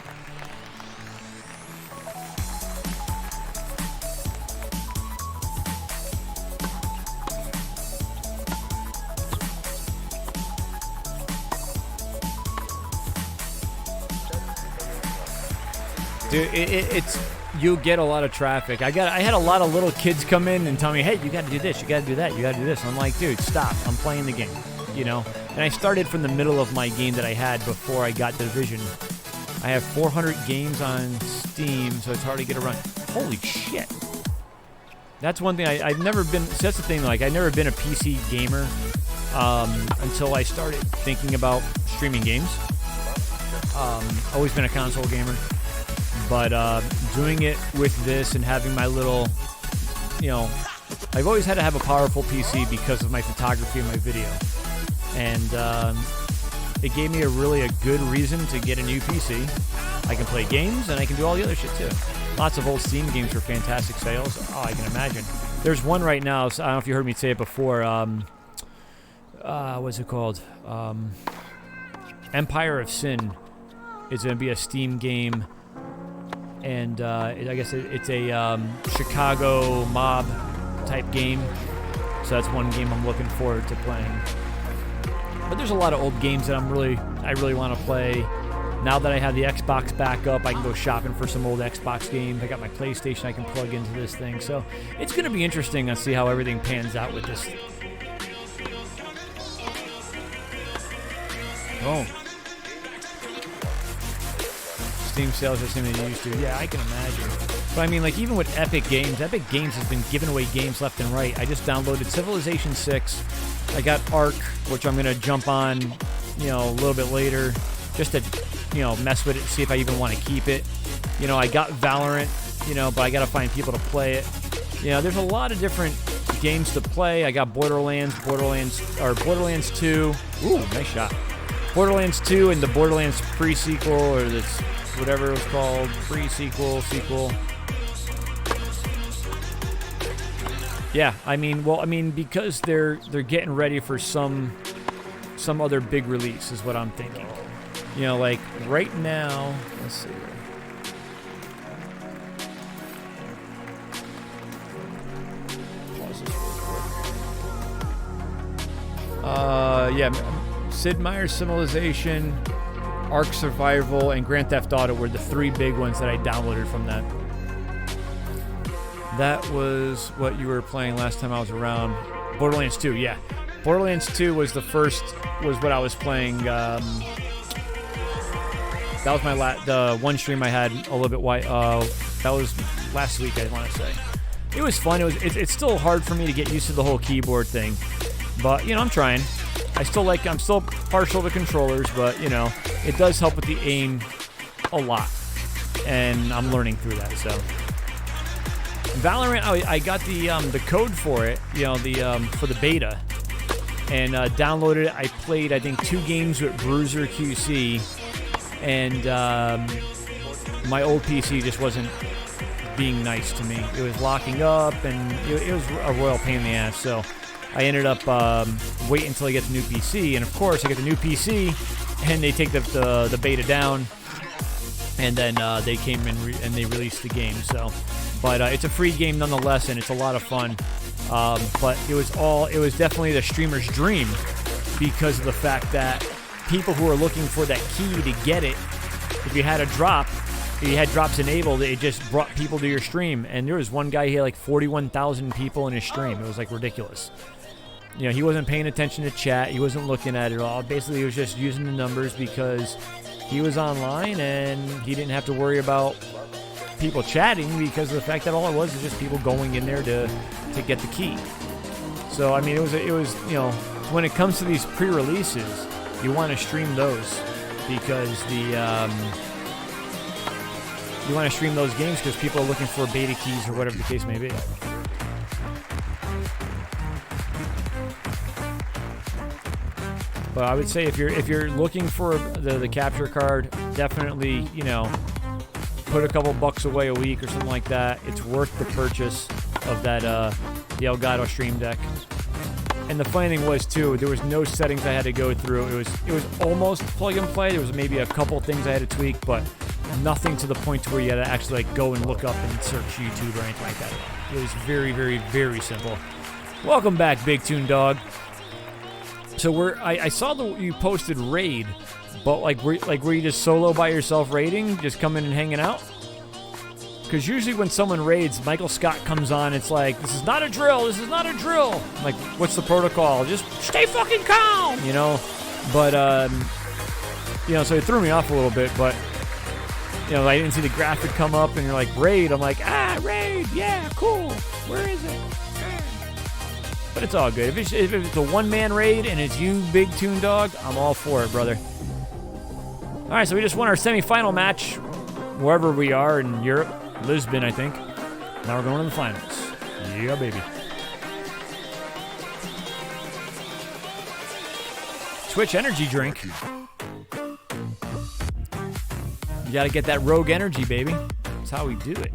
Dude, it's you get a lot of traffic. I had a lot of little kids come in and tell me, hey, you got to do this, you got to do that, you got to do this. And I'm like, dude, stop. I'm playing the game, you know. And I started from the middle of my game that I had before I got Division. I have 400 games on Steam, so it's hard to get around. Holy shit. That's one thing I've never been. So that's the thing. Like, I've never been a PC gamer until I started thinking about streaming games. Always been a console gamer. But doing it with this and having my little, you know, I've always had to have a powerful PC because of my photography and my video. And it gave me a good reason to get a new PC. I can play games and I can do all the other shit too. Lots of old Steam games for fantastic sales. Oh, I can imagine. There's one right now, so I don't know if you heard me say it before. What's it called? Empire of Sin is going to be a Steam game. And I guess it's a Chicago mob type game. So that's one game I'm looking forward to playing. But there's a lot of old games that I really want to play. Now that I have the Xbox back up, I can go shopping for some old Xbox games. I got my PlayStation I can plug into this thing. So it's going to be interesting to see how everything pans out with this. Oh. Steam sales are the same as they used to. Yeah, I can imagine. But I mean, like, even with Epic Games has been giving away games left and right. I just downloaded Civilization 6. I got Ark, which I'm going to jump on, a little bit later, just to, mess with it, see if I even want to keep it. I got Valorant, but I got to find people to play it. There's a lot of different games to play. I got Borderlands 2. Ooh, nice shot. Borderlands 2 and the Borderlands pre-sequel, or this, whatever it was called, pre-sequel, sequel. Yeah, because they're getting ready for some other big release is what I'm thinking. Like right now, let's see. Pause this real quick. Sid Meier's Civilization, Ark Survival, and Grand Theft Auto were the 3 big ones that I downloaded from that. That was what you were playing last time I was around. Borderlands 2, yeah. Borderlands 2 was was what I was playing. That was the one stream I had a little bit white. That was last week, I want to say. It was fun. It's still hard for me to get used to the whole keyboard thing. But, I'm trying. I'm still partial to controllers, but, it does help with the aim a lot. And I'm learning through that, so. Valorant, I got the code for it, for the beta. And downloaded it. I played, I think, 2 games with Bruiser QC. And my old PC just wasn't being nice to me. It was locking up, and it was a royal pain in the ass, so I ended up waiting until I get the new PC, and of course I get the new PC, and they take the beta down, and then they came in and they released the game. So, but it's a free game nonetheless, and it's a lot of fun. But it was definitely the streamer's dream because of the fact that people who are looking for that key to get it, if you had drops enabled, it just brought people to your stream. And there was one guy, he had like 41,000 people in his stream. It was like ridiculous. He wasn't paying attention to chat. He wasn't looking at it all. Basically, he was just using the numbers because he was online and he didn't have to worry about people chatting because of the fact that all it was just people going in there to get the key. So, it was when it comes to these pre-releases, you want to stream those because you want to stream those games because people are looking for beta keys or whatever the case may be. But I would say if you're looking for the capture card, definitely put a couple bucks away a week or something like that. It's worth the purchase of that the Elgato Stream Deck. And the funny thing was too, there was no settings I had to go through. It was almost plug and play. There was maybe a couple things I had to tweak, but nothing to the point to where you had to actually go and look up and search YouTube or anything like that. It was very, very, very simple. Welcome back, Big Toon Dog. So I saw you posted raid, but were you just solo by yourself raiding, just coming and hanging out? Because usually when someone raids, Michael Scott comes on. It's like, this is not a drill. This is not a drill. I'm like, what's the protocol? Just stay fucking calm, But so it threw me off a little bit. But I didn't see the graphic come up, and you're like raid. I'm like, raid, yeah, cool. Where is it? But it's all good. If it's a one-man raid and it's you, Big Toon Dog, I'm all for it, brother. All right, so we just won our semifinal match, wherever we are in Europe, Lisbon, I think. Now we're going to the finals. Yeah, baby. Twitch energy drink. You got to get that Rogue energy, baby. That's how we do it.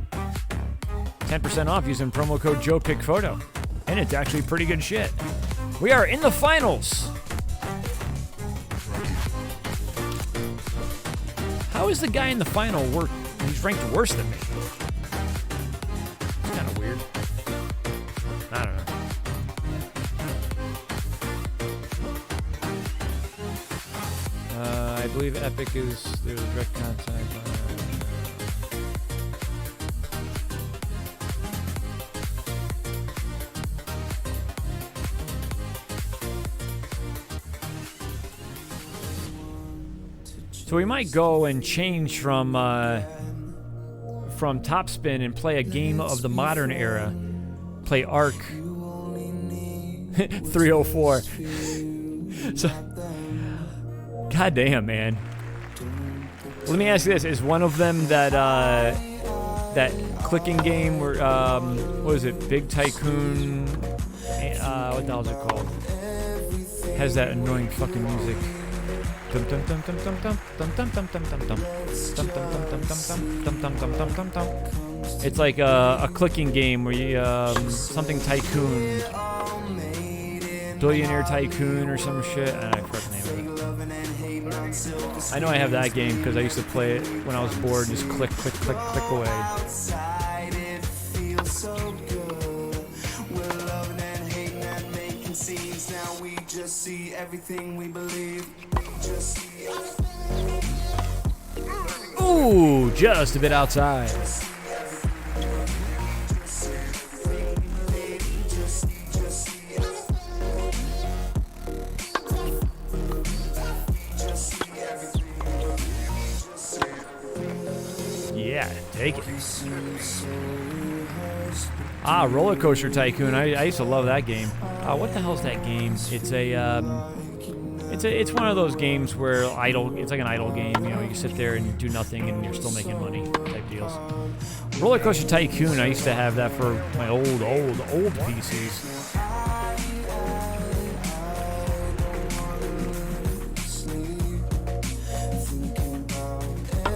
10% off using promo code JoePicPhoto. And it's actually pretty good shit. We are in the finals. How is the guy in the final he's ranked worse than me? It's kind of weird. I don't know. I believe Epic is there's direct contact. So we might go and change from Topspin and play a game of the modern era. Play Ark 304. So, goddamn, man. Let me ask you this: is one of them that clicking game where what is it? Big Tycoon? What the hell is it called? Has that annoying fucking music. It's like a clicking game where you something Tycoon, Billionaire Tycoon or some shit. I forgot the name of it. I know I have that game because I used to play it when I was bored. Just click, click, click, click away. See everything we believe. Ooh, just a bit outside. Yeah, take it. Roller Coaster Tycoon. I used to love that game. What the hell's that game? It's it's one of those games where it's like an idle game. You know, you sit there and do nothing and you're still making money type deals. Roller Coaster Tycoon. I used to have that for my old PCs.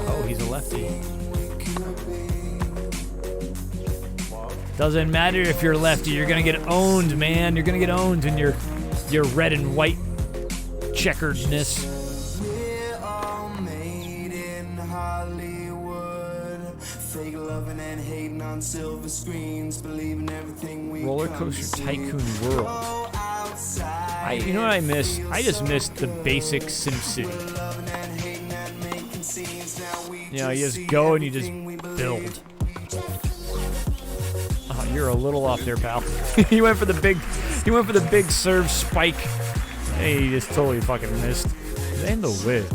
Oh, he's a lefty. Doesn't matter if you're lefty, you're gonna get owned, man. You're gonna get owned in your red and white checkeredness. We're all made in Hollywood. Fake loving and hating on silver screens, believing everything we Roller Coaster Tycoon World. You know what I miss? I just missed the basic SimCity. You know, you just go and you just build. You're a little off there, pal. He went for the big serve spike. Hey, he just totally fucking missed. And the whip.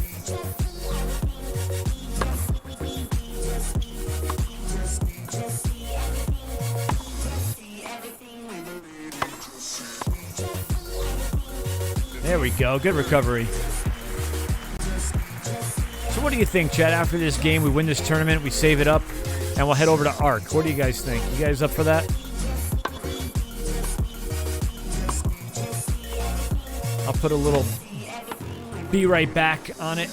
There we go. Good recovery. So what do you think, Chad? After this game, we win this tournament, we save it up, and we'll head over to Ark. What do you guys think? You guys up for that? I'll put a little be right back on it.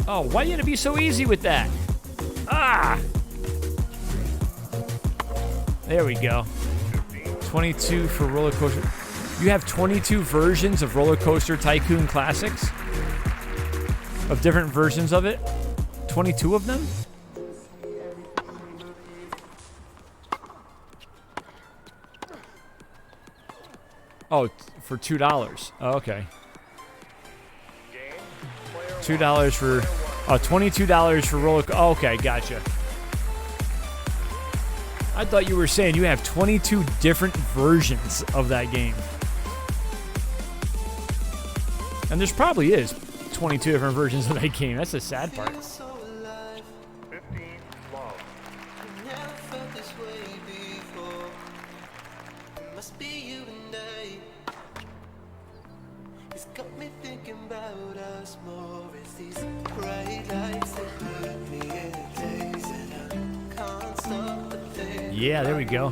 Oh, why did it be so easy with that? Ah! There we go. 22 for Roller Coaster. You have 22 versions of Roller Coaster Tycoon Classics? Of different versions of it? 22 of them? Oh, for $2. Oh, okay. $2 for... Oh, $22 for roller... Oh, okay, gotcha. I thought you were saying you have 22 different versions of that game. And there's probably is 22 different versions of that game. That's the sad part. Yeah, there we go.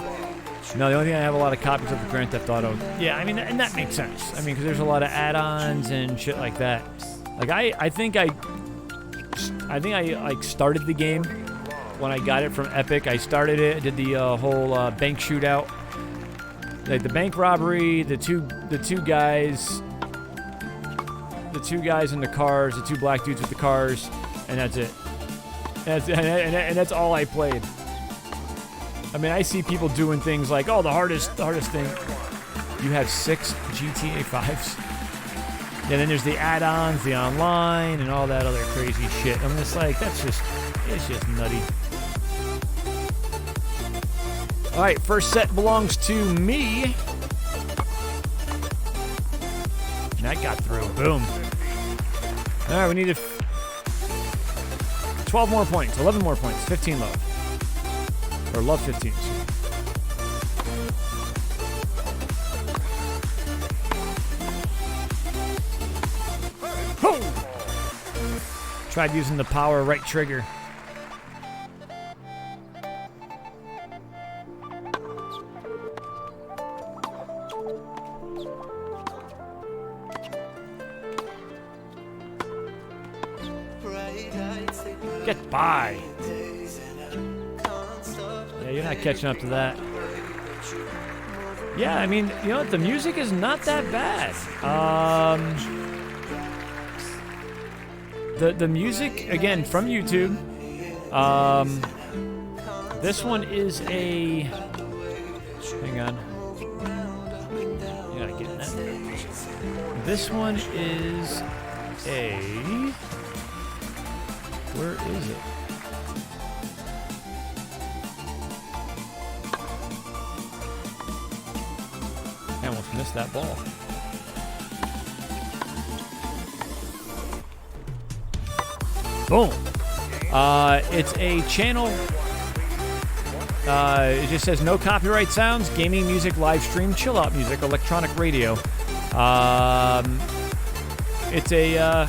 No, the only thing I have a lot of copies of the Grand Theft Auto. Yeah, I mean, and that makes sense. I mean, because there's a lot of add-ons and shit like that. Like I think I like started the game when I got it from Epic. I started it, did the whole bank shootout, like the bank robbery, the two guys in the cars, the two black dudes with the cars, and that's it. And that's all I played. I mean, I see people doing things like, oh, the hardest thing. You have 6 GTA 5s. And then there's the add-ons, the online, and all that other crazy shit. I'm just like, it's just nutty. All right, first set belongs to me. And that got through. Boom. All right, we need to 12 more points, 11 more points, 15 love. Or love 15. Tried using the power right trigger. Get by. Yeah, you're not catching up to that. Yeah, I mean, you know what? The music is not that bad. The music, again, from YouTube. This one is a... Hang on. You gotta get in that there. This one is a... Where is it? I almost missed that ball. Boom. It's a channel. It just says no copyright sounds, gaming music, live stream, chill out music, electronic radio. It's a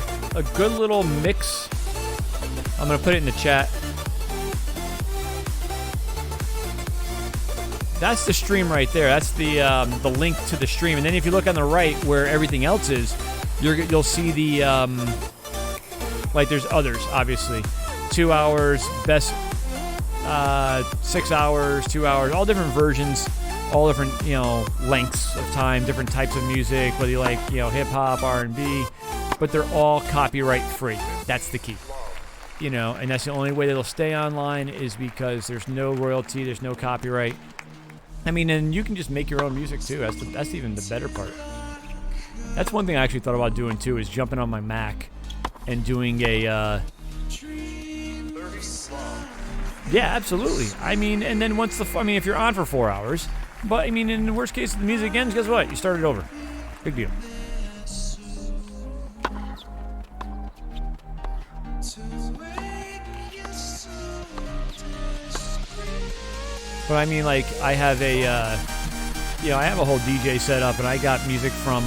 good little mix. I'm gonna put it in the chat. That's the stream right there. That's the link to the stream. And then if you look on the right where everything else is, you'll see the like there's others, obviously. 2 hours, best 6 hours, 2 hours, all different versions, all different, lengths of time, different types of music, whether you like, hip hop, R&B, but they're all copyright free. That's the key. And that's the only way that it'll stay online is because there's no royalty, there's no copyright. I mean, and you can just make your own music too. That's even the better part. That's one thing I actually thought about doing too, is jumping on my Mac and doing a yeah, absolutely. I mean, and then if you're on for 4 hours, but I mean, in the worst case, the music ends, guess what? You start it over. Big deal. But I mean, like, I have I have a whole DJ set up, and I got music from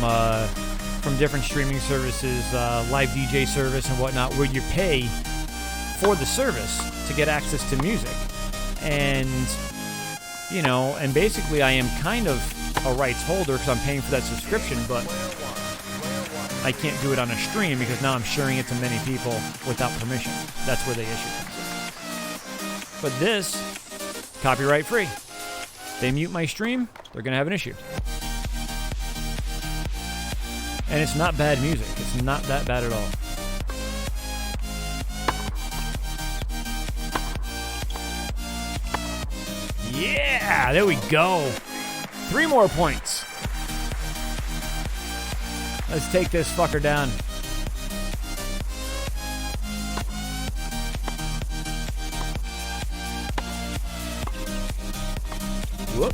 different streaming services, live DJ service and whatnot, where you pay for the service to get access to music. And, and basically I am kind of a rights holder because I'm paying for that subscription, but I can't do it on a stream because now I'm sharing it to many people without permission. That's where the issue comes in. But this, copyright free. They mute my stream, they're going to have an issue. And it's not bad music. It's not that bad at all. Yeah, there we go. 3 more points. Let's take this fucker down. Whoop.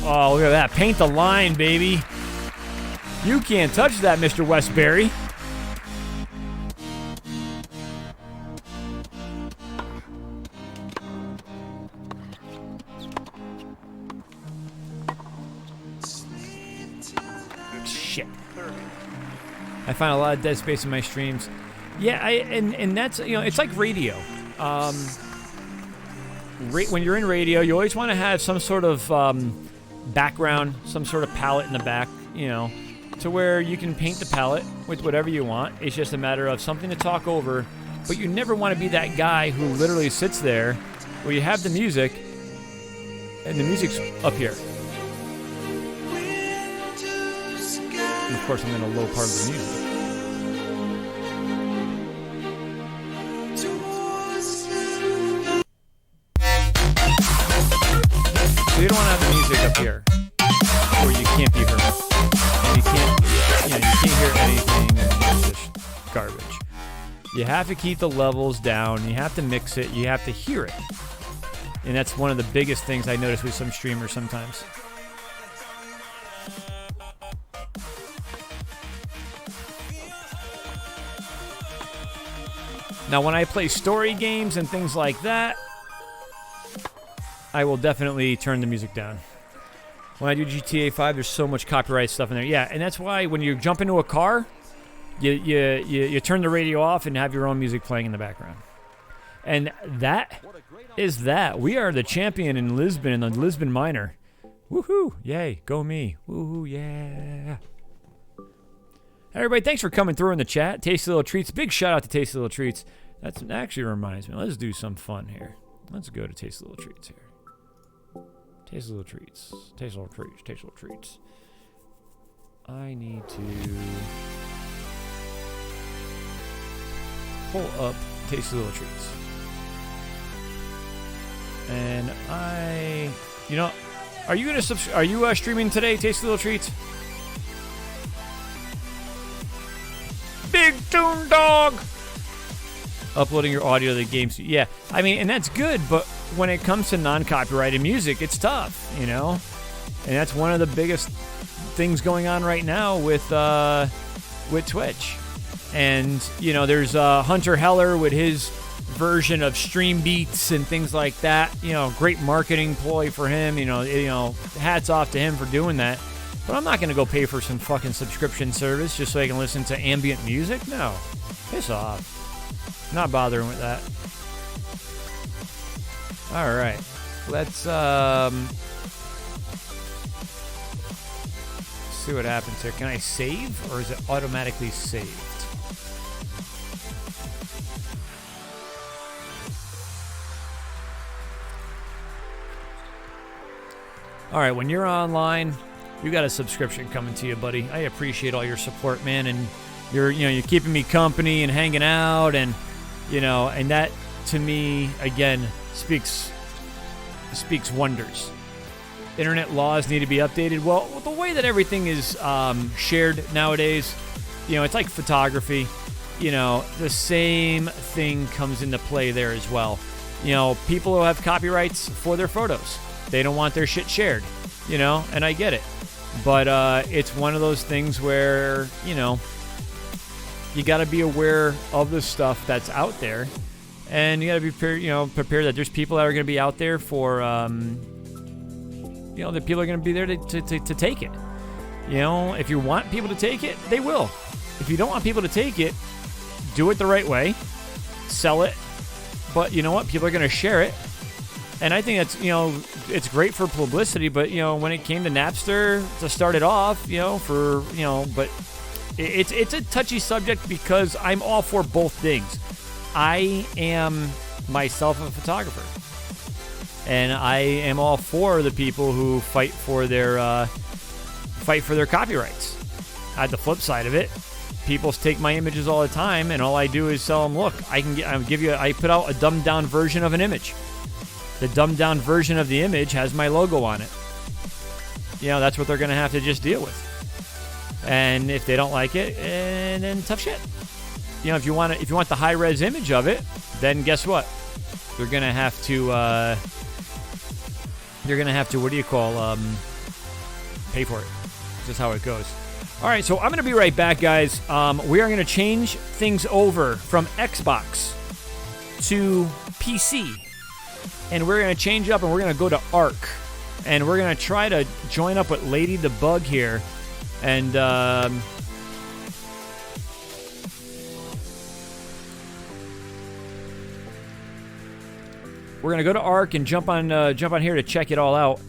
Oh, look at that. Paint the line, baby. You can't touch that, Mr. Westbury. Shit. I find a lot of dead space in my streams. Yeah, and that's, it's like radio. When you're in radio, you always want to have some sort of background, some sort of palette in the back, to where you can paint the palette with whatever you want. It's just a matter of something to talk over, but you never want to be that guy who literally sits there where you have the music and the music's up here. And of course, I'm in a low part of the music. So you don't want to have the music up here where you can't be heard. And you can't hear anything, and it's just garbage. You have to keep the levels down. You have to mix it. You have to hear it. And that's one of the biggest things I notice with some streamers sometimes. Now, when I play story games and things like that, I will definitely turn the music down. When I do GTA 5, there's so much copyright stuff in there. Yeah, and that's why when you jump into a car, you turn the radio off and have your own music playing in the background. And that is that. We are the champion in Lisbon, in the Lisbon Minor. Woohoo! Yay! Go me! Woohoo! Yeah! Everybody, thanks for coming through in the chat. Tasty Little Treats. Big shout out to Tasty Little Treats. That actually reminds me. Let's do some fun here. Let's go to Tasty Little Treats here. Tasty Little Treats. Tasty Little Treats. Tasty Little Treats. I need to pull up Tasty Little Treats. And are you gonna are you streaming today, Tasty Little Treats? Big Toon Dog! Uploading your audio to the game. Yeah, I mean, and that's good, but when it comes to non-copyrighted music, it's tough, you know? And that's one of the biggest things going on right now with Twitch. And, you know, there's Hunter Heller with his version of Stream Beats and things like that. You know, great marketing ploy for him. You know, hats off to him for doing that. But I'm not going to go pay for some fucking subscription service just so I can listen to ambient music. No. Piss off. Not bothering with that. All right. Let's see what happens here. Can I save or is it automatically saved? All right, when you're online, you got a subscription coming to you, buddy. I appreciate all your support, man, and you're keeping me company and hanging out, and and that to me again speaks wonders. Internet laws need to be updated. Well, the way that everything is shared nowadays, it's like photography. The same thing comes into play there as well. People who have copyrights for their photos, they don't want their shit shared, and I get it. But it's one of those things where, you got to be aware of the stuff that's out there. And you got to be prepared that there's people that are going to be out there for, that people are going to be there to take it. If you want people to take it, they will. If you don't want people to take it, do it the right way. Sell it. But you know what? People are going to share it. And I think that's, it's great for publicity, but, when it came to Napster to start it off, but it's a touchy subject because I'm all for both things. I am myself a photographer, and I am all for the people who fight for their copyrights. At the flip side of it, people take my images all the time, and all I do is tell them, look, I put out a dumbed down version of an image. The dumbed down version of the image has my logo on it. That's what they're going to have to just deal with. And if they don't like it, then tough shit. If you want the high res image of it, then guess what? They're going to have to pay for it. This is how it goes. All right, so I'm going to be right back, guys. We are going to change things over from Xbox to PC. And we're going to change up and we're going to go to Arc. And we're going to try to join up with Lady the Bug here. And we're going to go to Arc and jump on here to check it all out.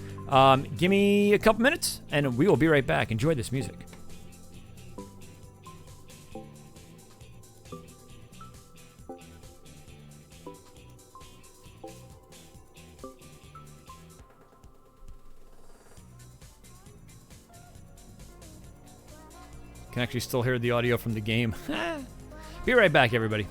Give me a couple minutes and we will be right back. Enjoy this music. Can actually still hear the audio from the game. Be right back, everybody.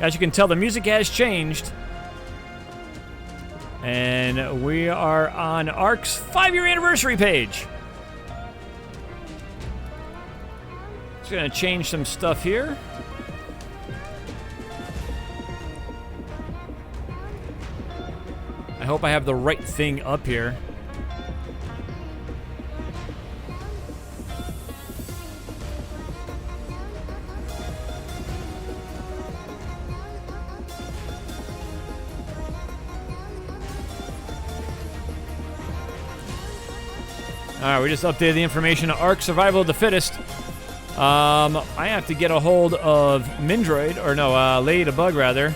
As you can tell, the music has changed. And we are on ARK's 5-year anniversary page. Just gonna change some stuff here. I hope I have the right thing up here. Alright, we just updated the information to ARK Survival of the Fittest. I have to get a hold of Mindroid, or no, Lady the Bug, rather.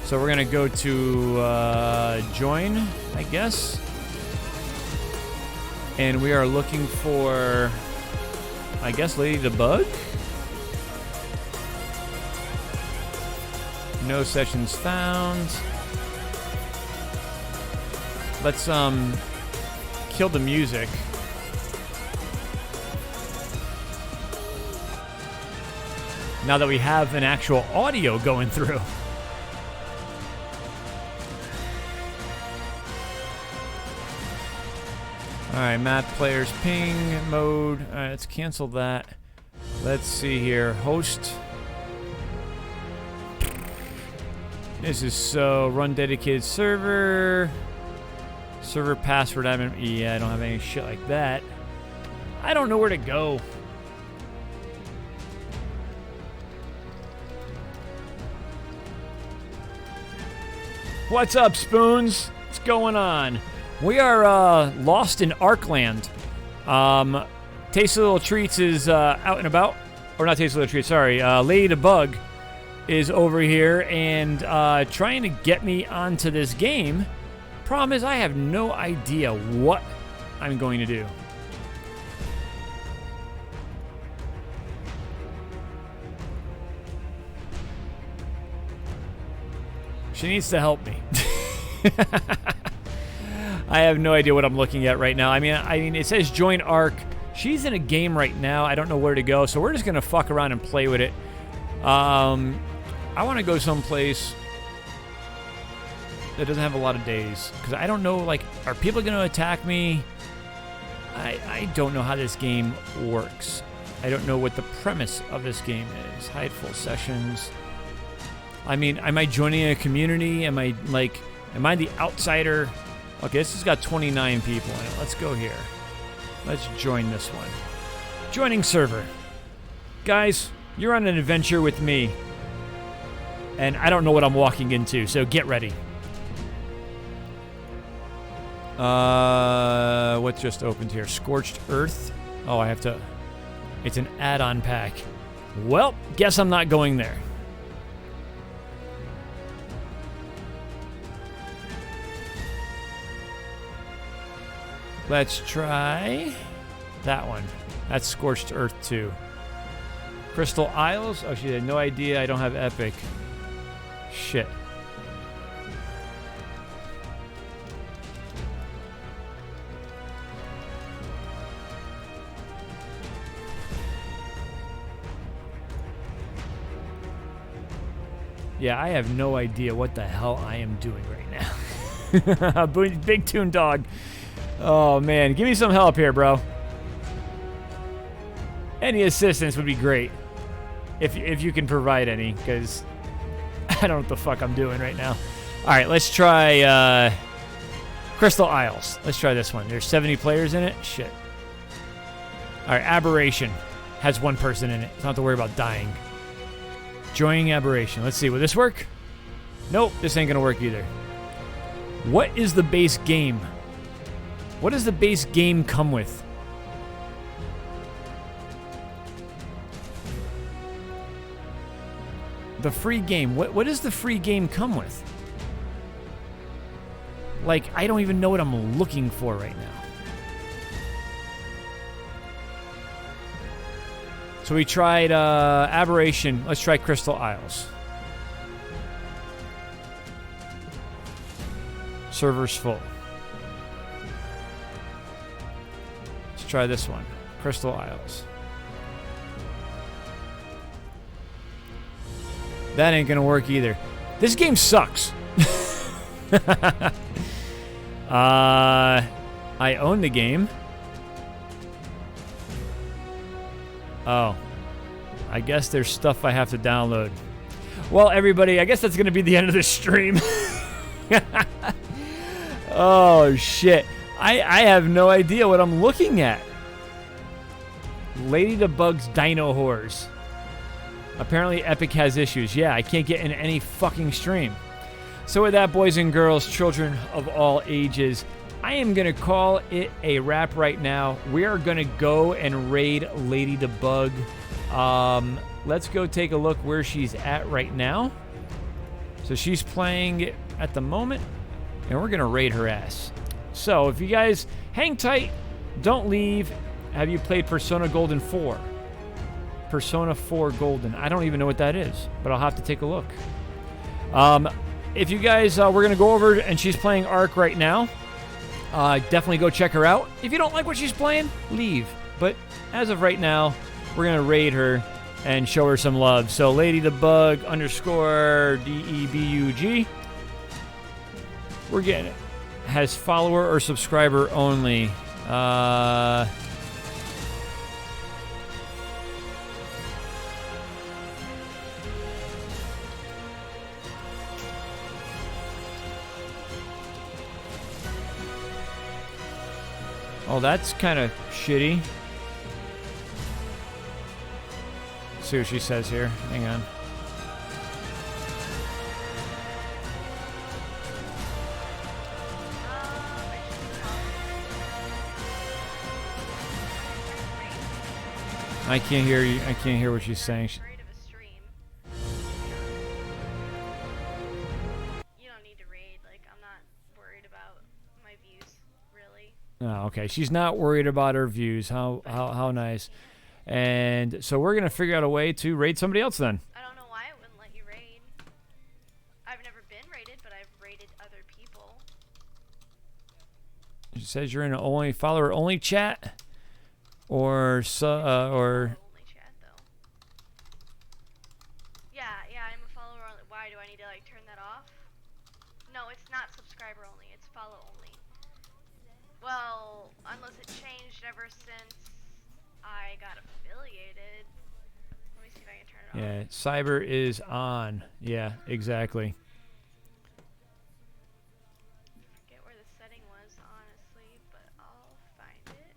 So we're gonna go to join, I guess. And we are looking for, I guess, Lady the Bug? No sessions found. Let's kill the music. Now that we have an actual audio going through. Alright, map players ping mode. Alright, let's cancel that. Let's see here. Host. This is so run dedicated server. Server password admin. Yeah, I don't have any shit like that. I don't know where to go. What's up, Spoons? What's going on? We are lost in Arkland. Tasty Little Treats is out and about. Or not Tasty Little Treats, sorry. Lady the Bug is over here and trying to get me onto this game. Problem is, I have no idea what I'm going to do. She needs to help me. I have no idea what I'm looking at right now. I mean, it says join ARK. She's in a game right now. I don't know where to go, so we're just gonna fuck around and play with it. I want to go someplace that doesn't have a lot of days, because I don't know, like, are people going to attack me? I don't know how this game works. I don't know what the premise of this game is. Hide full sessions. I mean, am I joining a community? Am I the outsider? Okay, this has got 29 people in it. Let's go here. Let's join this one. Joining server. Guys, you're on an adventure with me. And I don't know what I'm walking into, so get ready. What just opened here? Scorched Earth. Oh, I have to... It's an add-on pack. Well, guess I'm not going there. Let's try that one. That's Scorched Earth 2. Crystal Isles? Oh, she had no idea I don't have Epic. Shit. Yeah, I have no idea what the hell I am doing right now. Big Toon Dog. Oh, man. Give me some help here, bro. Any assistance would be great. If you can provide any, because I don't know what the fuck I'm doing right now. All right, let's try Crystal Isles. Let's try this one. There's 70 players in it. Shit. All right, Aberration has one person in it. So I don't have to worry about dying. Joining Aberration. Let's see. Will this work? Nope, this ain't going to work either. What is the base game? What does the base game come with? The free game. What does the free game come with? Like, I don't even know what I'm looking for right now. So we tried Aberration. Let's try Crystal Isles. Server's full. Let's try this one. Crystal Isles. That ain't gonna work either. This game sucks. I own the game. Oh. I guess there's stuff I have to download. Well, everybody, I guess that's gonna be the end of this stream. Oh, shit. I have no idea what I'm looking at. Lady the Bug's Dino Whores. Apparently Epic has issues. Yeah, I can't get in any fucking stream. So with that, boys and girls, children of all ages, I am going to call it a wrap right now. We are going to go and raid Lady the Bug. Let's go take a look where she's at right now. So she's playing at the moment, and we're going to raid her ass. So if you guys hang tight, don't leave. Have you played Persona Golden 4? Persona 4 Golden. I don't even know what that is, but I'll have to take a look. If you guys, we're going to go over, and she's playing Ark right now. Definitely go check her out. If you don't like what she's playing, leave. But as of right now, we're going to raid her and show her some love. So Lady the Bug _ DEBUG. We're getting it. Has follower or subscriber only. Oh, that's kind of shitty. Let's see what she says here. Hang on. I can't hear you. I can't hear what she's saying. Oh, okay. She's not worried about her views. How nice. And so we're going to figure out a way to raid somebody else then. I don't know why it wouldn't let you raid. I've never been raided, but I've raided other people. She says you're in an only follower only chat or Only chat though. Yeah, I'm a follower only. Why do I need to like turn that off? No, it's not subscriber only. It's follow only. Well, unless it changed ever since I got affiliated. Let me see if I can turn it off. Yeah, cyber is on. Yeah, exactly. I forget where the setting was, honestly, but I'll find it.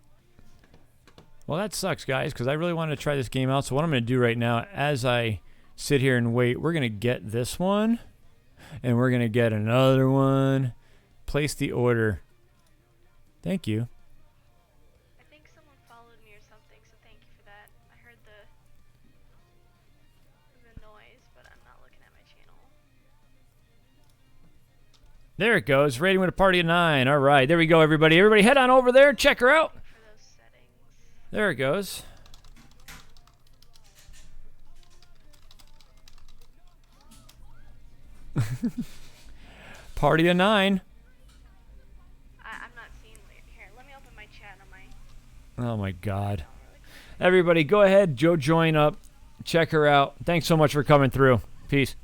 Well, that sucks, guys, because I really wanted to try this game out. So what I'm going to do right now, as I sit here and wait, we're going to get this one, and we're going to get another one. Place the order. Thank you. I think someone followed me or something, so thank you for that. I heard the noise, but I'm not looking at my channel. There it goes. Rating with a party of 9. All right, there we go, everybody. Everybody head on over there. Check her out. For those settings. There it goes. Party of 9. I'm not seeing here. Let me open my chat on my. Oh my God. Everybody, go ahead. Joe, join up. Check her out. Thanks so much for coming through. Peace.